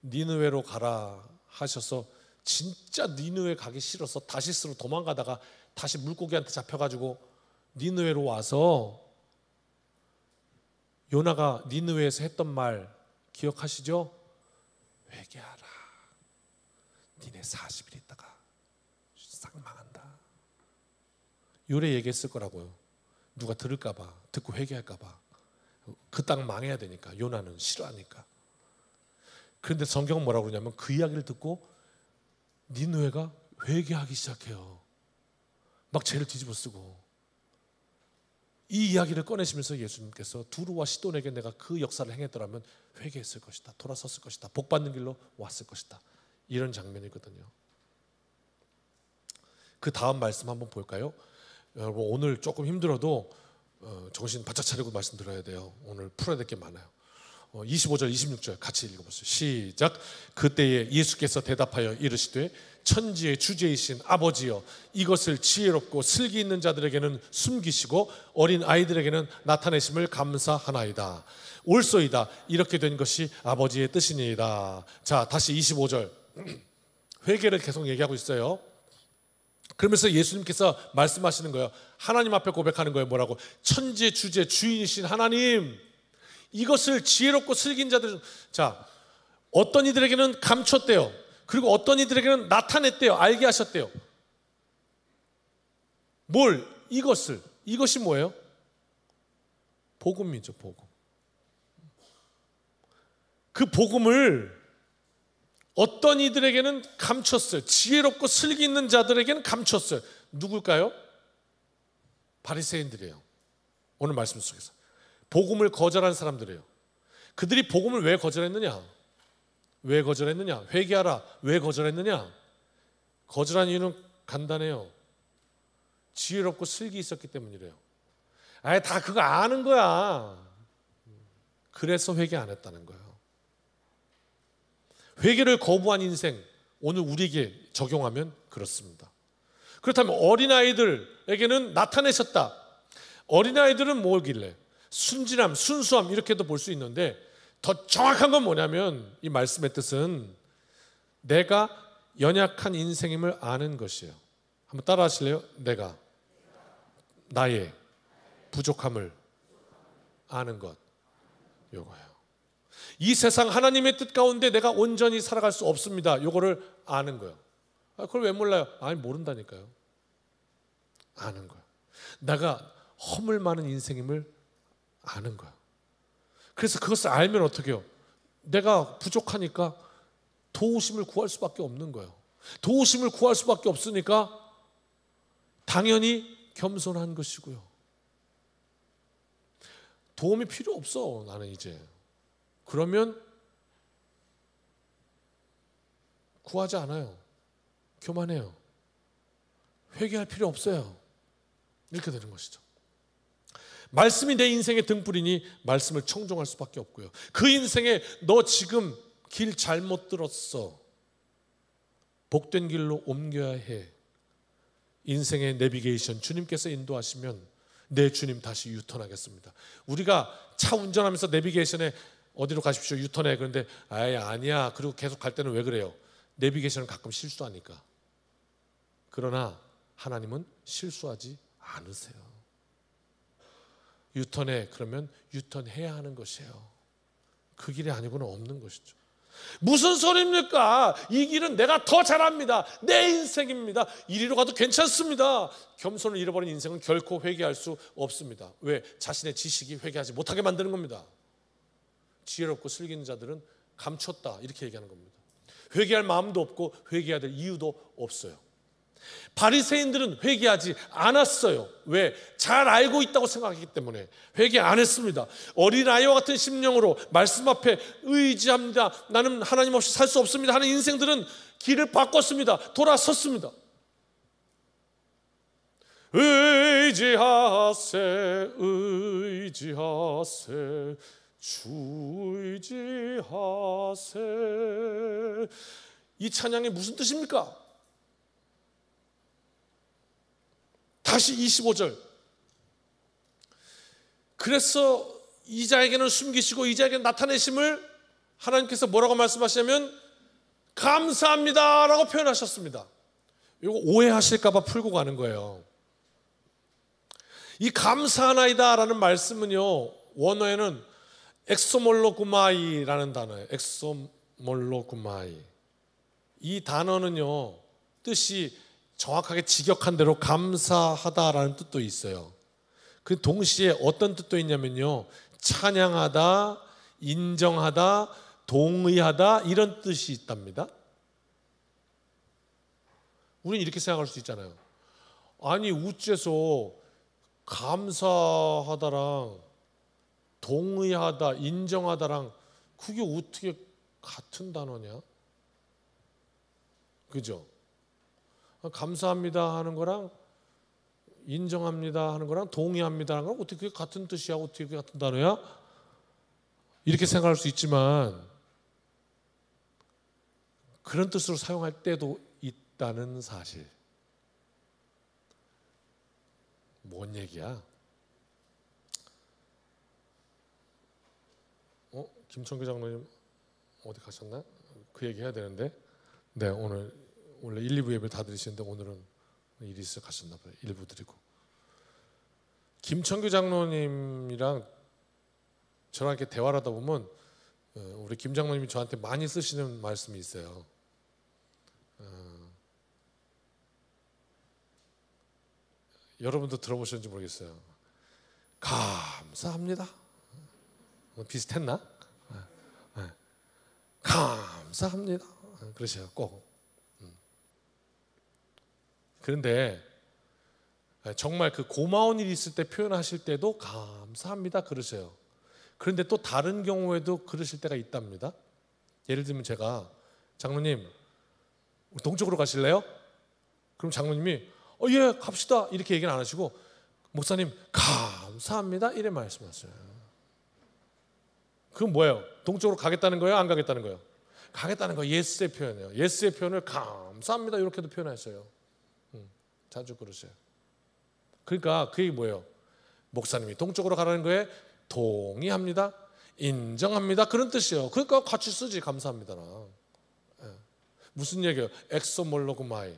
니느웨로 가라 하셔서 진짜 니느웨 가기 싫어서 다시스로 도망가다가 다시 물고기한테 잡혀가지고 니느웨로 와서 요나가 니느웨에서 했던 말 기억하시죠? 회개하라, 니네 40일 있다가 싹 망한다. 요래 얘기했을 거라고요. 누가 들을까봐, 듣고 회개할까봐. 그 땅 망해야 되니까, 요나는 싫어하니까. 그런데 성경은 뭐라고 그러냐면 그 이야기를 듣고 니느웨가 회개하기 시작해요. 막 죄를 뒤집어 쓰고. 이 이야기를 꺼내시면서 예수님께서 두루와 시돈에게 내가 그 역사를 행했더라면 회개했을 것이다, 돌아섰을 것이다, 복받는 길로 왔을 것이다, 이런 장면이거든요. 그 다음 말씀 한번 볼까요? 여러분, 오늘 조금 힘들어도 정신 바짝 차리고 말씀 들어야 돼요. 오늘 풀어야 될 게 많아요. 25절 26절 같이 읽어보세요. 시작. 그때에 예수께서 대답하여 이르시되 천지의 주제이신 아버지여, 이것을 지혜롭고 슬기 있는 자들에게는 숨기시고 어린 아이들에게는 나타내심을 감사하나이다. 옳소이다. 이렇게 된 것이 아버지의 뜻이니이다. 자, 다시 25절. 회개를 계속 얘기하고 있어요. 그러면서 예수님께서 말씀하시는 거예요. 하나님 앞에 고백하는 거예요. 뭐라고? 천지의 주제 주인이신 하나님, 이것을 지혜롭고 슬긴 자들, 자, 어떤 이들에게는 감췄대요. 그리고 어떤 이들에게는 나타냈대요. 알게 하셨대요. 뭘? 이것을. 이것이 뭐예요? 복음이죠, 복음. 그 복음을 어떤 이들에게는 감췄어요. 지혜롭고 슬기 있는 자들에게는 감췄어요. 누굴까요? 바리새인들이에요. 오늘 말씀 속에서 복음을 거절한 사람들이에요. 그들이 복음을 왜 거절했느냐? 왜 거절했느냐? 회개하라. 왜 거절했느냐? 거절한 이유는 간단해요. 지혜롭고 슬기 있었기 때문이래요. 아예 다 그거 아는 거야. 그래서 회개 안 했다는 거예요. 회개를 거부한 인생, 오늘 우리에게 적용하면 그렇습니다. 그렇다면 어린아이들에게는 나타내셨다. 어린아이들은 뭐길래? 순진함, 순수함 이렇게도 볼 수 있는데 더 정확한 건 뭐냐면 이 말씀의 뜻은 내가 연약한 인생임을 아는 것이에요. 한번 따라 하실래요? 내가 나의 부족함을 아는 것, 요거예요. 이 세상 하나님의 뜻 가운데 내가 온전히 살아갈 수 없습니다. 요거를 아는 거예요. 그걸 왜 몰라요? 아니 모른다니까요. 아는 거예요. 내가 허물 많은 인생임을 아는 거예요. 그래서 그것을 알면 어떻게 해요? 내가 부족하니까 도우심을 구할 수밖에 없는 거예요. 도우심을 구할 수밖에 없으니까 당연히 겸손한 것이고요. 도움이 필요 없어 나는 이제. 그러면 구하지 않아요. 교만해요. 회개할 필요 없어요. 이렇게 되는 것이죠. 말씀이 내 인생의 등불이니 말씀을 청종할 수밖에 없고요. 그 인생에 너 지금 길 잘못 들었어. 복된 길로 옮겨야 해. 인생의 내비게이션 주님께서 인도하시면 내 주님 다시 유턴하겠습니다. 우리가 차 운전하면서 내비게이션에 어디로 가십시오 유턴해. 그런데 아니야. 그리고 계속 갈 때는 왜 그래요? 내비게이션은 가끔 실수하니까. 그러나 하나님은 실수하지 않으세요. 유턴해. 그러면 유턴해야 하는 것이에요. 그 길이 아니고는 없는 것이죠. 무슨 소리입니까? 이 길은 내가 더 잘합니다. 내 인생입니다. 이리로 가도 괜찮습니다. 겸손을 잃어버린 인생은 결코 회개할 수 없습니다. 왜? 자신의 지식이 회개하지 못하게 만드는 겁니다. 지혜롭고 슬기 있는 자들은 감췄다 이렇게 얘기하는 겁니다. 회개할 마음도 없고 회개해야 될 이유도 없어요. 바리새인들은 회개하지 않았어요. 왜? 잘 알고 있다고 생각했기 때문에 회개 안 했습니다. 어린아이와 같은 심령으로 말씀 앞에 의지합니다. 나는 하나님 없이 살 수 없습니다 하는 인생들은 길을 바꿨습니다. 돌아섰습니다. 의지하세 의지하세 주 의지하세. 이 찬양이 무슨 뜻입니까? 다시 25절. 그래서 이자에게는 숨기시고 이자에게는 나타내심을 하나님께서 뭐라고 말씀하시냐면 감사합니다 라고 표현하셨습니다. 이거 오해하실까 봐 풀고 가는 거예요. 이 감사하나이다 라는 말씀은요, 원어에는 엑소몰로구마이라는 단어예요. 엑소몰로구마이. 이 단어는요, 뜻이 정확하게 직역한 대로 감사하다라는 뜻도 있어요. 그 동시에 어떤 뜻도 있냐면요, 찬양하다, 인정하다, 동의하다 이런 뜻이 있답니다. 우리는 이렇게 생각할 수 있잖아요. 아니 우째서 감사하다랑 동의하다, 인정하다랑 그게 어떻게 같은 단어냐? 그죠? 감사합니다 하는 거랑 인정합니다 하는 거랑 동의합니다 하는 거랑 어떻게 그게 같은 뜻이야? 어떻게 그게 같은 단어야? 이렇게 생각할 수 있지만 그런 뜻으로 사용할 때도 있다는 사실. 뭔 얘기야? 김청규 장로님 어디 가셨나? 그 얘기 해야 되는데. 네, 오늘 원래 1, 2부 예배를 다 드리시는데 오늘은 일이 있어 가셨나 봐요. 1부 드리고. 김청규 장로님이랑 저랑 이렇게 대화를 하다 보면 우리 김 장로님이 저한테 많이 쓰시는 말씀이 있어요. 여러분도 들어보셨는지 모르겠어요. 감사합니다. 비슷했나? 감사합니다. 그러셔요 꼭. 그런데 정말 그 고마운 일이 있을 때 표현하실 때도 감사합니다 그러세요. 그런데 또 다른 경우에도 그러실 때가 있답니다. 예를 들면 제가 장로님 동쪽으로 가실래요? 그럼 장로님이 예 갑시다 이렇게 얘기는 안 하시고 목사님 감사합니다 이래 말씀하세요. 그건 뭐예요? 동쪽으로 가겠다는 거예요? 안 가겠다는 거예요? 가겠다는 거 예스의 표현이에요. 예스의 표현을 감사합니다 이렇게도 표현했어요. 자주 그러세요. 그러니까 그게 뭐예요? 목사님이 동쪽으로 가라는 거에 동의합니다, 인정합니다 그런 뜻이에요. 그러니까 같이 쓰지 감사합니다랑. 무슨 얘기예요? 엑소몰로그마이.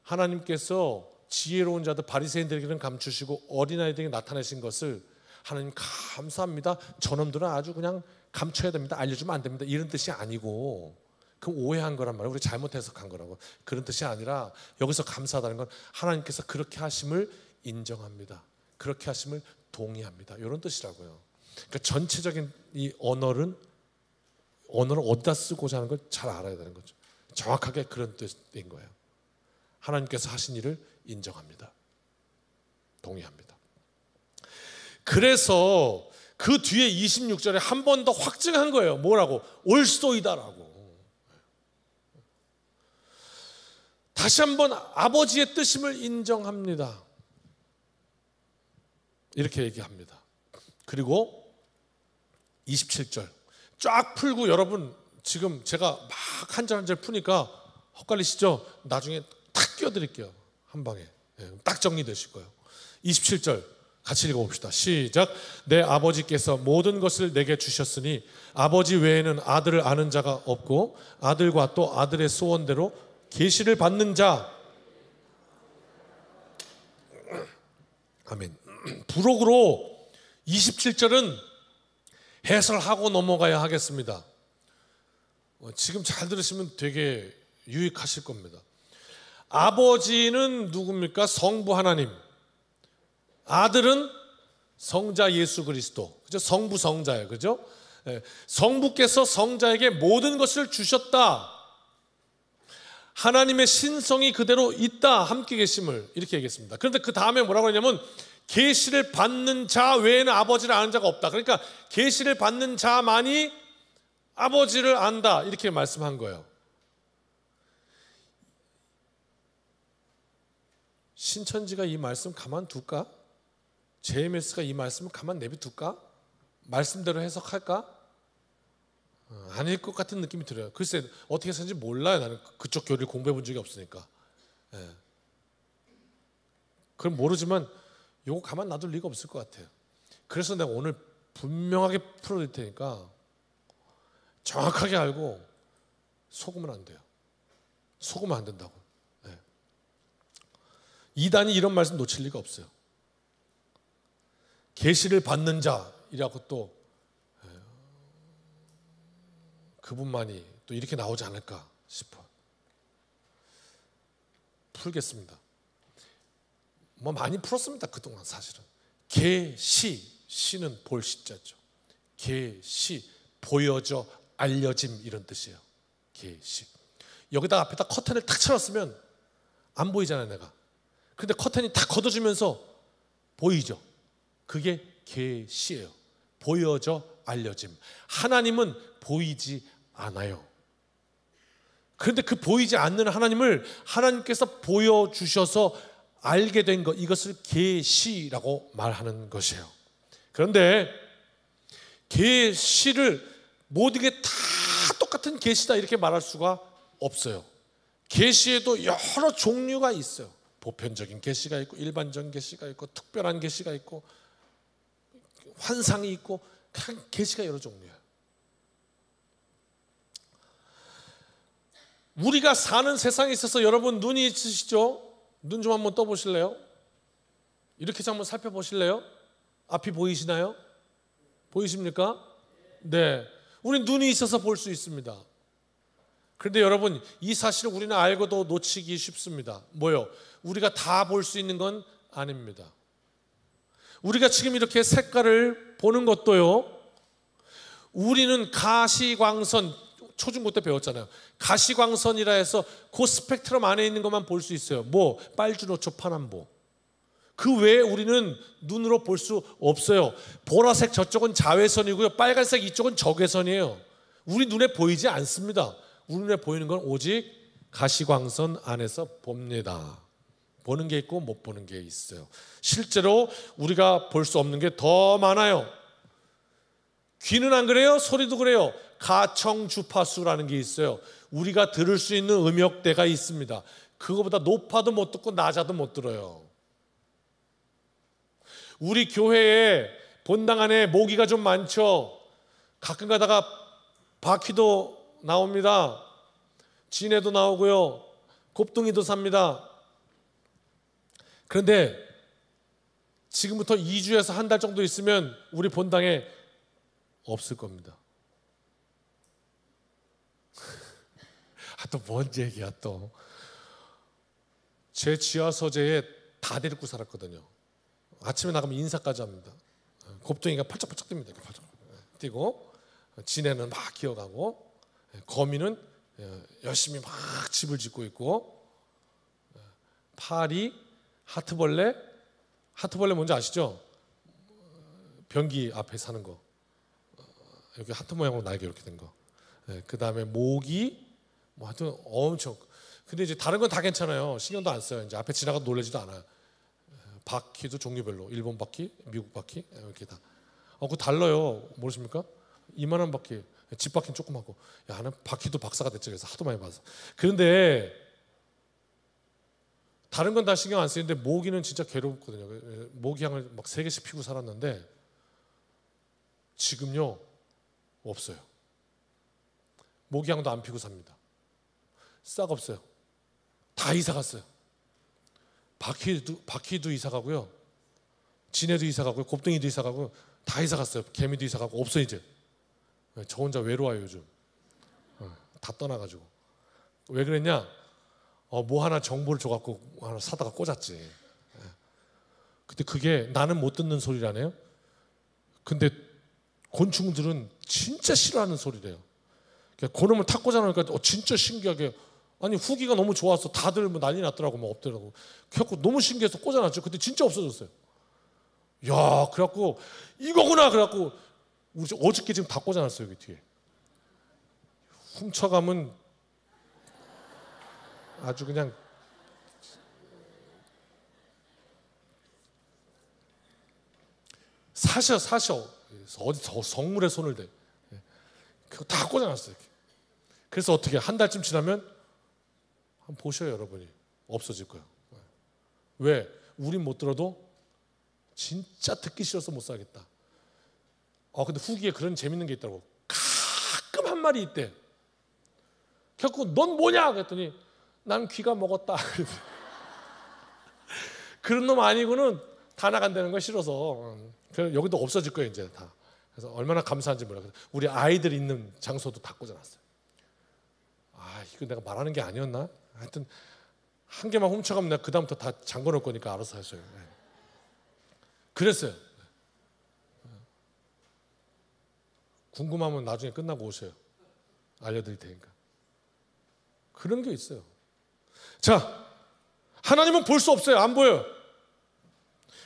하나님께서 지혜로운 자들 바리새인들에게는 감추시고 어린아이들에게 나타내신 것을 하나님 감사합니다. 저놈들은 아주 그냥 감춰야 됩니다. 알려주면 안 됩니다. 이런 뜻이 아니고 그 오해한 거란 말이에요. 우리 잘못 해석한 거라고. 그런 뜻이 아니라 여기서 감사하다는 건 하나님께서 그렇게 하심을 인정합니다. 그렇게 하심을 동의합니다. 이런 뜻이라고요. 그러니까 전체적인 이 언어를 어디다 쓰고자 하는 걸 잘 알아야 되는 거죠. 정확하게 그런 뜻인 거예요. 하나님께서 하신 일을 인정합니다. 동의합니다. 그래서 그 뒤에 26절에 한 번 더 확증한 거예요. 뭐라고? 올소이다라고. 다시 한번 아버지의 뜻임을 인정합니다. 이렇게 얘기합니다. 그리고 27절 쫙 풀고 여러분 지금 제가 막 한 절 한 절 푸니까 헛갈리시죠? 나중에 탁 끼워드릴게요. 한 방에. 딱 정리되실 거예요. 27절 같이 읽어봅시다. 시작. 내 아버지께서 모든 것을 내게 주셨으니 아버지 외에는 아들을 아는 자가 없고 아들과 또 아들의 소원대로 계시를 받는 자. 아멘. 부록으로 27절은 해설하고 넘어가야 하겠습니다. 지금 잘 들으시면 되게 유익하실 겁니다. 아버지는 누굽니까? 성부 하나님. 아들은 성자 예수 그리스도. 그죠? 성부 성자예요. 그죠? 성부께서 성자에게 모든 것을 주셨다. 하나님의 신성이 그대로 있다. 함께 계심을 이렇게 얘기했습니다. 그런데 그 다음에 뭐라고 하냐면 계시를 받는 자 외에는 아버지를 아는 자가 없다. 그러니까 계시를 받는 자만이 아버지를 안다. 이렇게 말씀한 거예요. 신천지가 이 말씀 가만둘까? JMS가 이 말씀을 가만 내비둘까? 말씀대로 해석할까? 아닐 것 같은 느낌이 들어요. 글쎄 어떻게 해석인지 몰라요. 나는 그쪽 교리를 공부해 본 적이 없으니까. 그럼 모르지만 이거 가만 놔둘 리가 없을 것 같아요. 그래서 내가 오늘 분명하게 풀어드릴 테니까 정확하게 알고 속으면 안 돼요. 속으면 안 된다고. 이단이 이런 말씀 놓칠 리가 없어요. 계시를 받는 자이라고 또 그분만이 또 이렇게 나오지 않을까 싶어. 풀겠습니다. 뭐 많이 풀었습니다. 그동안 사실은. 계시, 시는 볼 시자죠. 계시, 보여져, 알려짐 이런 뜻이에요. 계시. 여기다 앞에다 커튼을 탁 쳐놨으면 안 보이잖아요, 내가. 근데 커튼이 탁 걷어지면서 보이죠. 그게 계시예요. 보여져, 알려짐. 하나님은 보이지 않아요. 그런데 그 보이지 않는 하나님을 하나님께서 보여주셔서 알게 된 것, 이것을 계시라고 말하는 것이에요. 그런데 계시를 모든 게 다 똑같은 계시다 이렇게 말할 수가 없어요. 계시에도 여러 종류가 있어요. 보편적인 계시가 있고 일반적인 계시가 있고 특별한 계시가 있고 환상이 있고 그냥 계시가 여러 종류예요. 우리가 사는 세상에 있어서 여러분 눈이 있으시죠? 눈 좀 한번 떠보실래요? 이렇게 좀 한번 살펴보실래요? 앞이 보이시나요? 보이십니까? 네, 우리 눈이 있어서 볼 수 있습니다. 그런데 여러분 이 사실을 우리는 알고도 놓치기 쉽습니다. 뭐요? 우리가 다 볼 수 있는 건 아닙니다. 우리가 지금 이렇게 색깔을 보는 것도요, 우리는 가시광선, 초중고 때 배웠잖아요. 가시광선이라 해서 그 스펙트럼 안에 있는 것만 볼 수 있어요. 뭐 빨주노초 파남보 그 외에 우리는 눈으로 볼 수 없어요. 보라색 저쪽은 자외선이고요, 빨간색 이쪽은 적외선이에요. 우리 눈에 보이지 않습니다. 우리 눈에 보이는 건 오직 가시광선 안에서 봅니다. 보는 게 있고 못 보는 게 있어요. 실제로 우리가 볼 수 없는 게 더 많아요. 귀는 안 그래요? 소리도 그래요. 가청주파수라는 게 있어요. 우리가 들을 수 있는 음역대가 있습니다. 그거보다 높아도 못 듣고 낮아도 못 들어요. 우리 교회에 본당 안에 모기가 좀 많죠. 가끔 가다가 바퀴도 나옵니다. 진해도 나오고요, 곱둥이도 삽니다. 그런데 지금부터 2주에서 한 달 정도 있으면 우리 본당에 없을 겁니다. 또 뭔 얘기야 또. 제 지하 서재에 다 데리고 살았거든요. 아침에 나가면 인사까지 합니다. 곱둥이가 팔짝팔짝 뜁니다. 이렇게 팔짝 뛰고, 진해는 막 기어가고, 거미는 열심히 막 집을 짓고 있고, 파리, 하트벌레 뭔지 아시죠? 변기 앞에 사는 거, 여기 하트 모양으로 날개 이렇게 된 거. 그 다음에 모기, 뭐 하여튼 엄청. 근데 이제 다른 건 다 괜찮아요. 신경도 안 써요. 이제 앞에 지나가도 놀라지도 않아요. 바퀴도 종류별로, 일본 바퀴, 미국 바퀴 이렇게 다. 그거 달라요. 모르십니까? 이만한 바퀴, 집 바퀴는 조그맣고. 야, 나는 바퀴도 박사가 됐죠. 그래서 하도 많이 봐서. 그런데 다른 건 다 신경 안 쓰이는데 모기는 진짜 괴롭거든요. 모기향을 막 3개씩 피고 살았는데 지금요 없어요. 모기향도 안 피고 삽니다. 싹 없어요. 다 이사 갔어요. 바퀴도 이사 가고요, 진해도 이사 가고요, 곱둥이도 이사 가고요, 다 이사 갔어요. 개미도 이사 가고 없어 이제. 저 혼자 외로워요 요즘. 다 떠나가지고. 왜 그랬냐? 뭐 하나 정보를 줘갖고 하나 사다가 꽂았지. 근데 그게 나는 못 듣는 소리라네요. 근데 곤충들은 진짜 싫어하는 소리래요. 그놈을 탁 꽂아놓으니까 진짜 신기하게, 아니 후기가 너무 좋아서 다들 뭐 난리 났더라고, 뭐 없더라고. 그래갖고 너무 신기해서 꽂아놨죠. 근데 진짜 없어졌어요. 야, 그래갖고 이거구나. 그래갖고 우리 어저께 지금 다 꽂아놨어요. 여기 뒤에. 훔쳐가면 아주 그냥 사셔. 어디 성물에 손을 대. 그거 다 꽂아놨어요. 이렇게. 그래서 어떻게 한 달쯤 지나면 한번 보셔요, 여러분이. 없어질 거예요. 왜? 우린 못 들어도 진짜 듣기 싫어서 못 살겠다. 근데 후기에 그런 재밌는 게 있더라고. 가끔 한 마리 있대. 결국 넌 뭐냐? 그랬더니 난 귀가 먹었다. 그런 놈 아니고는 다 나간다는 거 싫어서. 그래서 여기도 없어질 거예요 이제 다. 그래서 얼마나 감사한지 몰라. 우리 아이들 있는 장소도 다 꽂아놨어요. 이거 내가 말하는 게 아니었나? 하여튼 한 개만 훔쳐가면 내가 그 다음부터 다 잠궈놓을 거니까 알아서 하셔요. 그랬어요. 궁금하면 나중에 끝나고 오세요. 알려드릴 테니까. 그런 게 있어요. 자, 하나님은 볼 수 없어요. 안 보여요.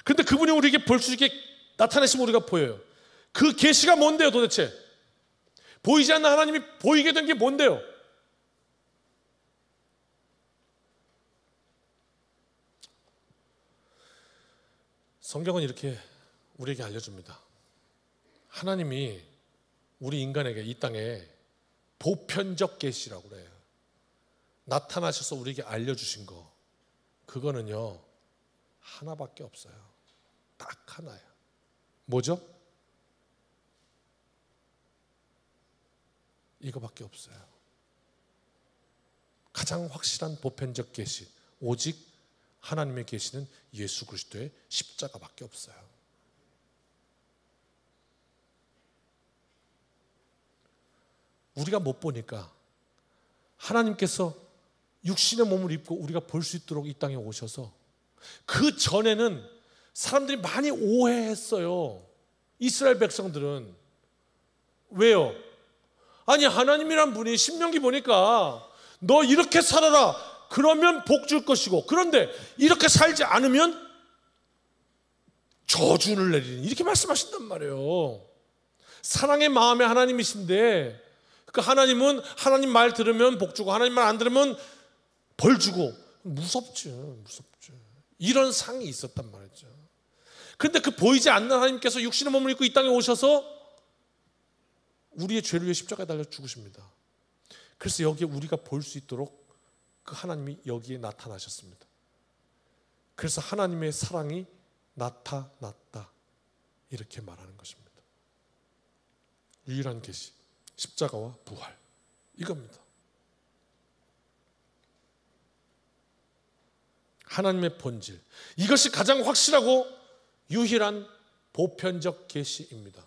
근데 그분이 우리에게 볼 수 있게 나타내시면 우리가 보여요. 그 계시가 뭔데요 도대체? 보이지 않는 하나님이 보이게 된 게 뭔데요? 성경은 이렇게 우리에게 알려줍니다. 하나님이 우리 인간에게 이 땅에 보편적 계시라고 그래요. 나타나셔서 우리에게 알려주신 거, 그거는요 하나밖에 없어요. 딱 하나예요. 뭐죠? 이거밖에 없어요. 가장 확실한 보편적 계시, 오직 하나님의 계시는 예수 그리스도의 십자가밖에 없어요. 우리가 못 보니까 하나님께서 육신의 몸을 입고 우리가 볼 수 있도록 이 땅에 오셔서, 그 전에는 사람들이 많이 오해했어요. 이스라엘 백성들은. 왜요? 아니 하나님이란 분이 신명기 보니까 너 이렇게 살아라 그러면 복 줄 것이고, 그런데 이렇게 살지 않으면 저주를 내리니 이렇게 말씀하신단 말이에요. 사랑의 마음의 하나님이신데 그 하나님은 하나님 말 들으면 복 주고 하나님 말 안 들으면 벌 주고 무섭죠. 이런 상이 있었단 말이죠. 그런데 그 보이지 않는 하나님께서 육신의 몸을 입고 이 땅에 오셔서 우리의 죄를 위해 십자가에 달려 죽으십니다. 그래서 여기에 우리가 볼 수 있도록 그 하나님이 여기에 나타나셨습니다. 그래서 하나님의 사랑이 나타났다 이렇게 말하는 것입니다. 유일한 계시, 십자가와 부활 이겁니다. 하나님의 본질, 이것이 가장 확실하고 유일한 보편적 계시입니다.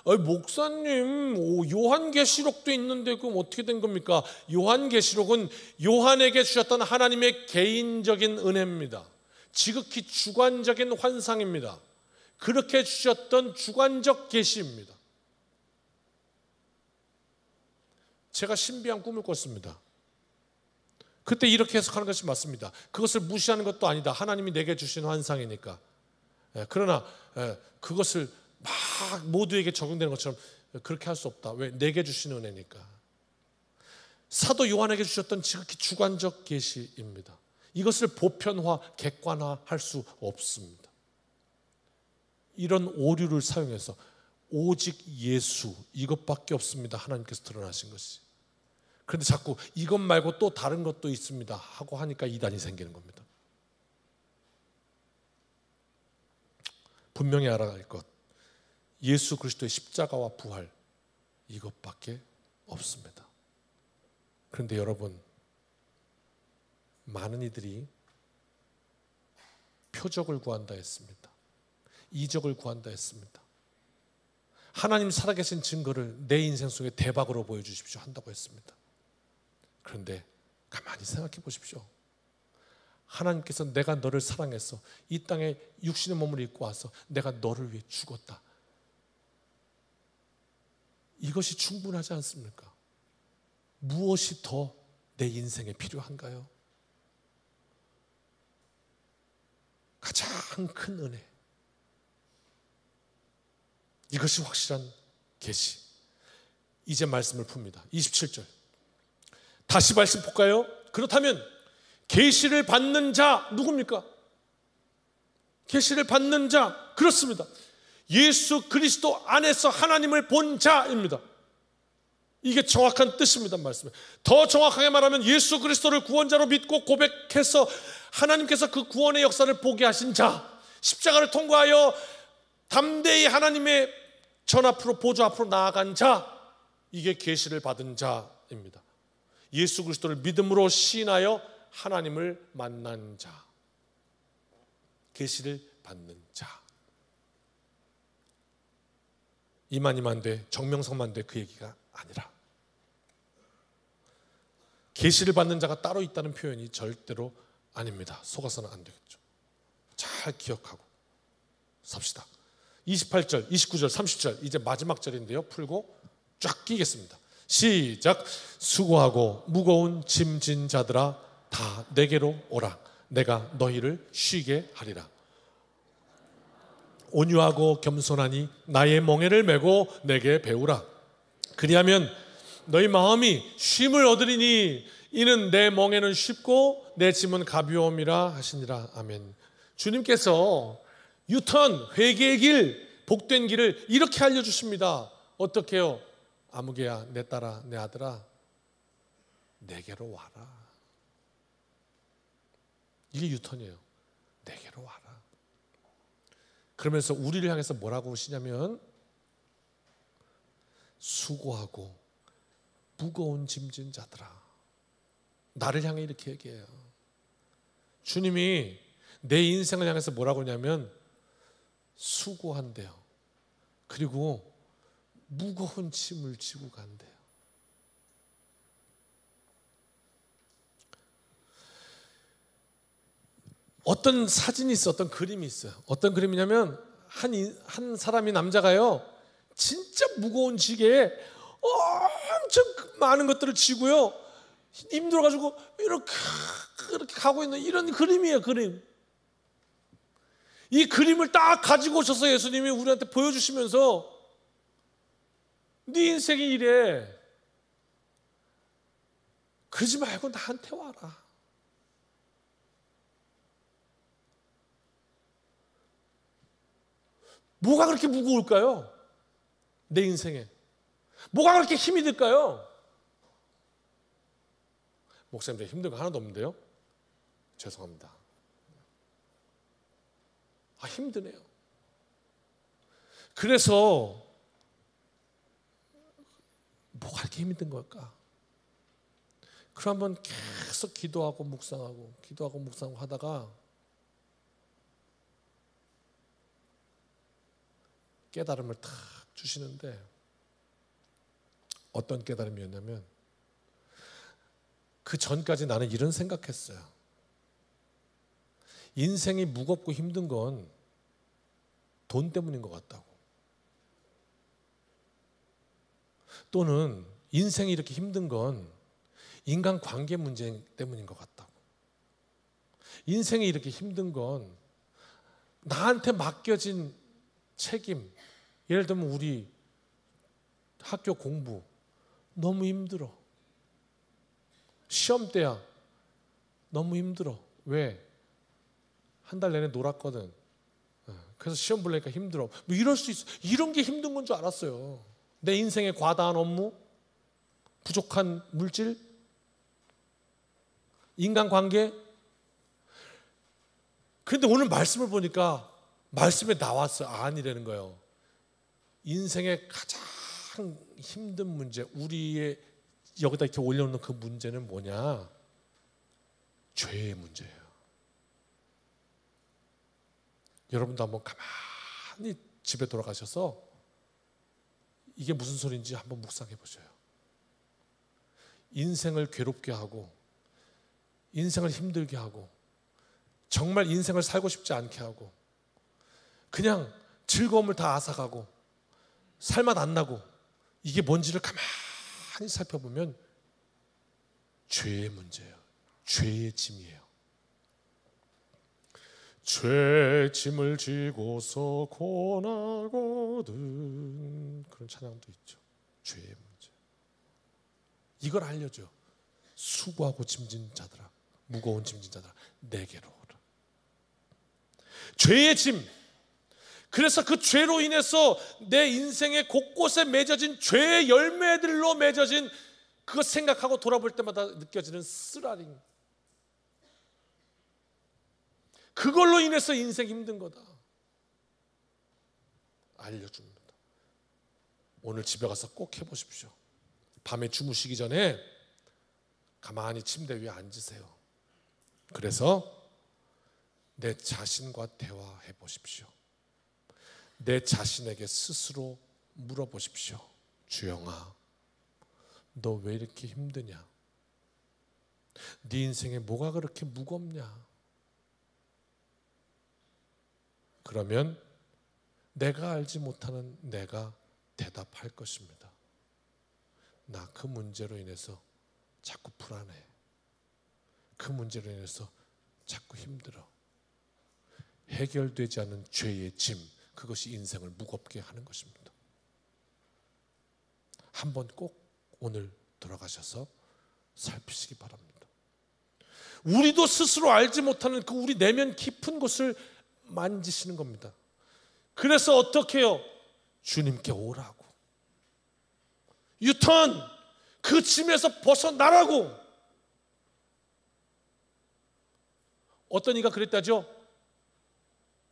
목사님, 요한계시록도 있는데 그럼 어떻게 된 겁니까? 요한계시록은 요한에게 주셨던 하나님의 개인적인 은혜입니다. 지극히 주관적인 환상입니다. 그렇게 주셨던 주관적 계시입니다. 제가 신비한 꿈을 꿨습니다. 그때 이렇게 해석하는 것이 맞습니다. 그것을 무시하는 것도 아니다. 하나님이 내게 주신 환상이니까. 그러나 그것을 막 모두에게 적용되는 것처럼 그렇게 할 수 없다. 왜? 내게 주신 은혜니까. 사도 요한에게 주셨던 지극히 주관적 계시입니다. 이것을 보편화, 객관화할 수 없습니다. 이런 오류를 사용해서 오직 예수 이것밖에 없습니다. 하나님께서 드러나신 것이. 그런데 자꾸 이것 말고 또 다른 것도 있습니다 하고 하니까 이단이 생기는 겁니다. 분명히 알아야 할 것, 예수 그리스도의 십자가와 부활 이것밖에 없습니다. 그런데 여러분, 많은 이들이 표적을 구한다 했습니다. 이적을 구한다 했습니다. 하나님 살아계신 증거를 내 인생 속에 대박으로 보여주십시오 한다고 했습니다. 그런데 가만히 생각해 보십시오. 하나님께서 내가 너를 사랑해서 이 땅에 육신의 몸을 입고 와서 내가 너를 위해 죽었다. 이것이 충분하지 않습니까? 무엇이 더 내 인생에 필요한가요? 가장 큰 은혜, 이것이 확실한 계시. 이제 말씀을 풉니다. 27절 다시 말씀 볼까요? 그렇다면 계시를 받는 자 누굽니까? 계시를 받는 자, 그렇습니다. 예수 그리스도 안에서 하나님을 본 자입니다. 이게 정확한 뜻입니다. 말씀에 더 정확하게 말하면 예수 그리스도를 구원자로 믿고 고백해서 하나님께서 그 구원의 역사를 보게 하신 자, 십자가를 통과하여 담대히 하나님의 전 앞으로 보좌 앞으로 나아간 자, 이게 계시를 받은 자입니다. 예수 그리스도를 믿음으로 시인하여 하나님을 만난 자, 계시를 받는 자. 이만 돼, 정명석만 돼, 그 얘기가 아니라 계시를 받는 자가 따로 있다는 표현이 절대로 아닙니다. 속아서는 안 되겠죠. 잘 기억하고 삽시다. 28절, 29절, 30절 이제 마지막 절인데요. 풀고 쫙 끼겠습니다. 시작. 수고하고 무거운 짐진 자들아 다 내게로 오라. 내가 너희를 쉬게 하리라. 온유하고 겸손하니 나의 멍에를 메고 내게 배우라. 그리하면 너희 마음이 쉼을 얻으리니 이는 내 멍에는 쉽고 내 짐은 가벼움이라 하시니라. 아멘. 주님께서 유턴, 회개의 길, 복된 길을 이렇게 알려주십니다. 어떻게 해요? 아무개야, 내 딸아, 내 아들아, 내게로 와라. 이게 유턴이에요. 내게로 와라. 그러면서 우리를 향해서 뭐라고 하시냐면 수고하고 무거운 짐진 자들아. 나를 향해 이렇게 얘기해요. 주님이 내 인생을 향해서 뭐라고 하냐면 수고한대요. 그리고 무거운 짐을 지고 간대요. 어떤 사진이 있어, 어떤 그림이 있어요. 어떤 그림이냐면 한 사람이, 남자가요, 진짜 무거운 지게에 엄청 많은 것들을 지고요, 힘들어가지고 이렇게 가고 있는 이런 그림이에요. 그림. 이 그림을 딱 가지고 오셔서 예수님이 우리한테 보여주시면서 네 인생이 이래. 그러지 말고 나한테 와라. 뭐가 그렇게 무거울까요? 내 인생에. 뭐가 그렇게 힘이 들까요? 목사님, 힘든 거 하나도 없는데요? 죄송합니다. 힘드네요. 그래서 뭐가 이렇게 힘든 걸까? 그럼 한번 계속 기도하고 묵상하고 하다가 깨달음을 탁 주시는데, 어떤 깨달음이었냐면, 그 전까지 나는 이런 생각했어요. 인생이 무겁고 힘든 건 돈 때문인 것 같다고. 또는 인생이 이렇게 힘든 건 인간관계 문제 때문인 것 같다고. 인생이 이렇게 힘든 건 나한테 맡겨진 책임, 예를 들면 우리 학교 공부 너무 힘들어. 시험 때야 너무 힘들어. 왜? 한 달 내내 놀았거든. 그래서 시험 보려니까 힘들어. 뭐 이럴 수 있어. 이런 게 힘든 건 줄 알았어요. 내 인생의 과다한 업무, 부족한 물질, 인간관계. 그런데 오늘 말씀을 보니까 말씀에 나왔어요. 아니라는 거예요. 인생의 가장 힘든 문제, 우리의 여기다 이렇게 올려놓는 그 문제는 뭐냐? 죄의 문제예요. 여러분도 한번 가만히 집에 돌아가셔서 이게 무슨 소리인지 한번 묵상해 보셔요. 인생을 괴롭게 하고 인생을 힘들게 하고 정말 인생을 살고 싶지 않게 하고 그냥 즐거움을 다 앗아가고 살맛 안 나고, 이게 뭔지를 가만히 살펴보면 죄의 문제예요. 죄의 짐이에요. 죄의 짐을 지고서 고나거든, 그런 찬양도 있죠. 죄의 문제. 이걸 알려줘. 수고하고 짐진 자들아, 무거운 짐진 자들아, 내게로 오라. 죄의 짐. 그래서 그 죄로 인해서 내 인생의 곳곳에 맺어진 죄의 열매들로 맺어진, 그거 생각하고 돌아볼 때마다 느껴지는 쓰라림, 그걸로 인해서 인생 힘든 거다 알려줍니다. 오늘 집에 가서 꼭 해보십시오. 밤에 주무시기 전에 가만히 침대 위에 앉으세요. 그래서 내 자신과 대화해 보십시오. 내 자신에게 스스로 물어보십시오. 주영아, 너 왜 이렇게 힘드냐? 네 인생에 뭐가 그렇게 무겁냐? 그러면 내가 알지 못하는 내가 대답할 것입니다. 나 그 문제로 인해서 자꾸 불안해. 그 문제로 인해서 자꾸 힘들어. 해결되지 않은 죄의 짐, 그것이 인생을 무겁게 하는 것입니다. 한번 꼭 오늘 돌아가셔서 살피시기 바랍니다. 우리도 스스로 알지 못하는 그 우리 내면 깊은 곳을 만지시는 겁니다. 그래서 어떻게 해요? 주님께 오라고, 유턴, 그 짐에서 벗어나라고. 어떤 이가 그랬다죠?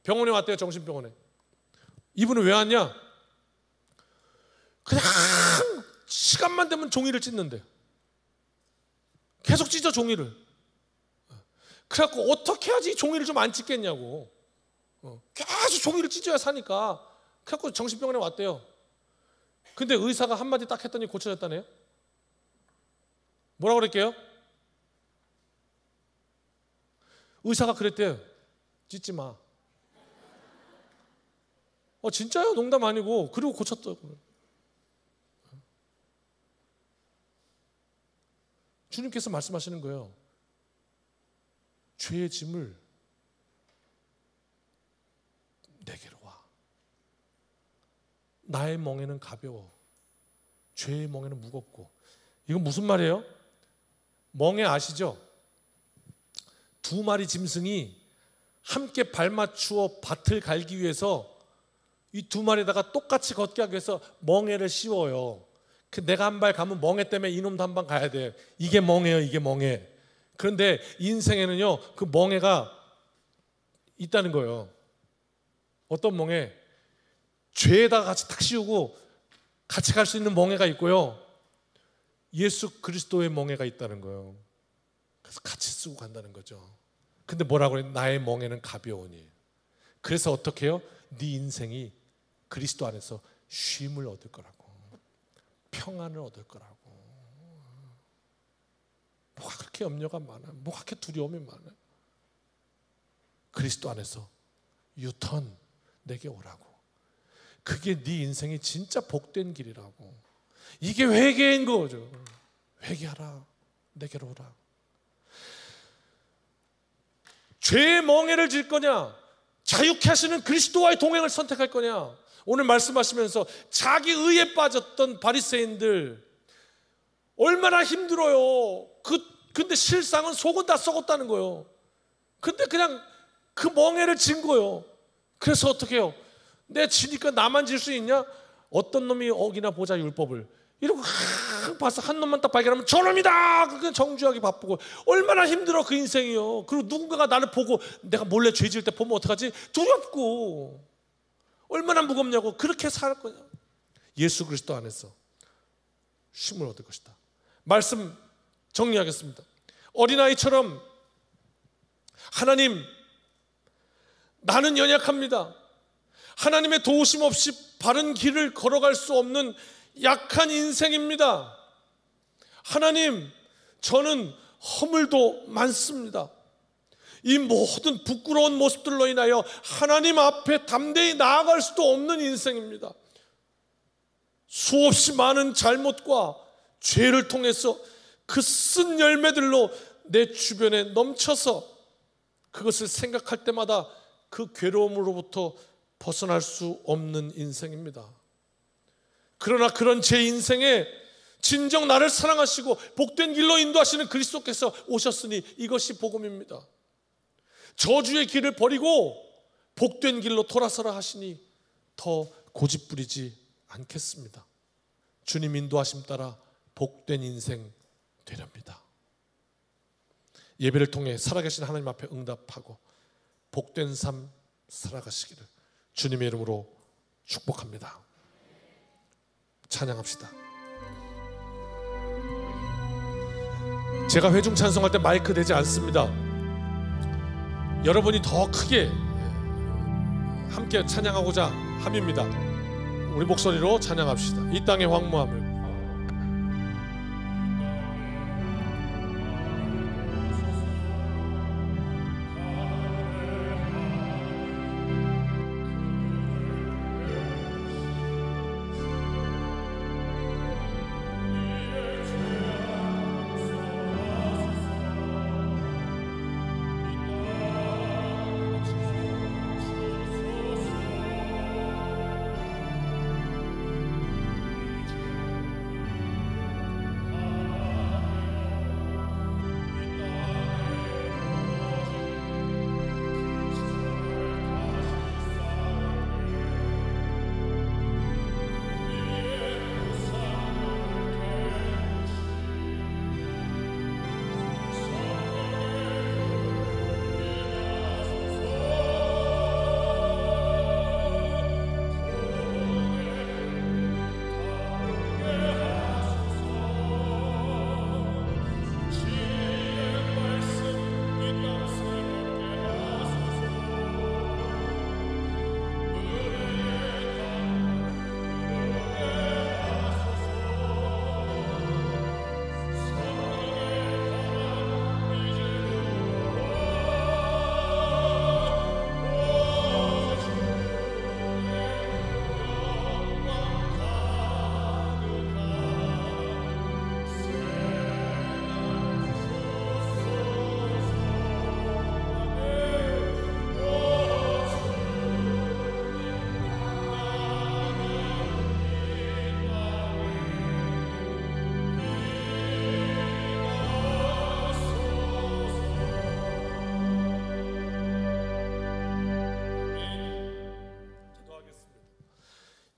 병원에 왔대요. 정신병원에. 이분은 왜 왔냐? 그냥 시간만 되면 종이를 찢는데, 계속 찢어 종이를. 그래갖고 어떻게 해야지 종이를 좀 안 찢겠냐고, 계속 종이를 찢어야 사니까. 그래갖고 정신병원에 왔대요. 근데 의사가 한마디 딱 했더니 고쳐졌다네요. 뭐라고 그랬게요? 의사가 그랬대요. 찢지 마. 진짜요? 농담 아니고. 그리고 고쳤다고. 주님께서 말씀하시는 거예요. 죄의 짐을 내게로 와. 나의 멍에는 가벼워. 죄의 멍에는 무겁고. 이건 무슨 말이에요? 멍에 아시죠? 두 마리 짐승이 함께 발맞추어 밭을 갈기 위해서 이 두 마리다가 똑같이 걷게 하기 위해서 멍에를 씌워요. 내가 한 발 가면 멍에 때문에 이놈도 한 발 가야 돼. 이게 멍에예요, 이게 멍에. 그런데 인생에는요, 그 멍에가 있다는 거예요. 어떤 멍에? 죄에다가 같이 탁 씌우고 같이 갈 수 있는 멍에가 있고요, 예수 그리스도의 멍에가 있다는 거예요. 그래서 같이 쓰고 간다는 거죠. 근데 뭐라고 그래? 나의 멍에는 가벼우니. 그래서 어떻게 해요? 네 인생이 그리스도 안에서 쉼을 얻을 거라고, 평안을 얻을 거라고. 뭐가 그렇게 염려가 많아? 뭐가 그렇게 두려움이 많아? 그리스도 안에서 유턴, 내게 오라고. 그게 네 인생이 진짜 복된 길이라고. 이게 회개인 거죠. 회개하라, 내게로 오라. 죄의 멍에를 질 거냐, 자유케 하시는 그리스도와의 동행을 선택할 거냐. 오늘 말씀하시면서 자기 의에 빠졌던 바리새인들 얼마나 힘들어요. 근데 실상은 속은 다 썩었다는 거예요. 근데 그냥 그 멍에를 진 거예요. 그래서 어떻게 해요? 내 지니까 나만 질 수 있냐? 어떤 놈이 어기나 보자 율법을. 이러고 봐서 한 놈만 딱 발견하면 저놈이다. 그게 정죄하기 바쁘고. 얼마나 힘들어 그 인생이요. 그리고 누군가가 나를 보고 내가 몰래 죄 지을 때 보면 어떡하지? 두렵고. 얼마나 무겁냐고. 그렇게 살 거냐. 예수 그리스도 안에서 쉼을 얻을 것이다. 말씀 정리하겠습니다. 어린아이처럼 하나님, 나는 연약합니다. 하나님의 도우심 없이 바른 길을 걸어갈 수 없는 약한 인생입니다. 하나님, 저는 허물도 많습니다. 이 모든 부끄러운 모습들로 인하여 하나님 앞에 담대히 나아갈 수도 없는 인생입니다. 수없이 많은 잘못과 죄를 통해서 그 쓴 열매들로 내 주변에 넘쳐서 그것을 생각할 때마다 그 괴로움으로부터 벗어날 수 없는 인생입니다. 그러나 그런 제 인생에 진정 나를 사랑하시고 복된 길로 인도하시는 그리스도께서 오셨으니 이것이 복음입니다. 저주의 길을 버리고 복된 길로 돌아서라 하시니 더 고집부리지 않겠습니다. 주님 인도하심 따라 복된 인생 되렵니다. 예배를 통해 살아계신 하나님 앞에 응답하고 복된 삶 살아가시기를 주님의 이름으로 축복합니다. 찬양합시다. 제가 회중 찬송할 때 마이크 대지 않습니다. 여러분이 더 크게 함께 찬양하고자 함입니다. 우리 목소리로 찬양합시다. 이 땅의 황무함을.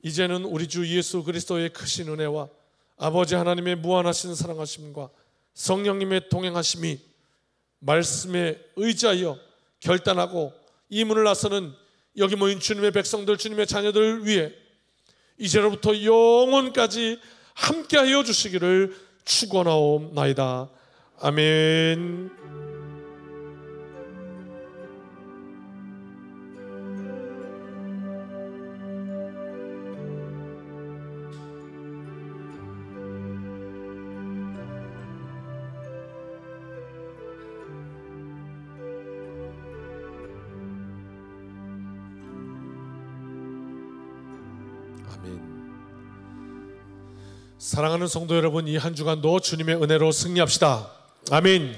이제는 우리 주 예수 그리스도의 크신 은혜와 아버지 하나님의 무한하신 사랑하심과 성령님의 동행하심이 말씀에 의지하여 결단하고 이 문을 나서는 여기 모인 주님의 백성들, 주님의 자녀들 위해 이제로부터 영원까지 함께하여 주시기를 축원하옵나이다. 아멘. 사랑하는 성도 여러분, 이 한 주간도 주님의 은혜로 승리합시다. 아멘.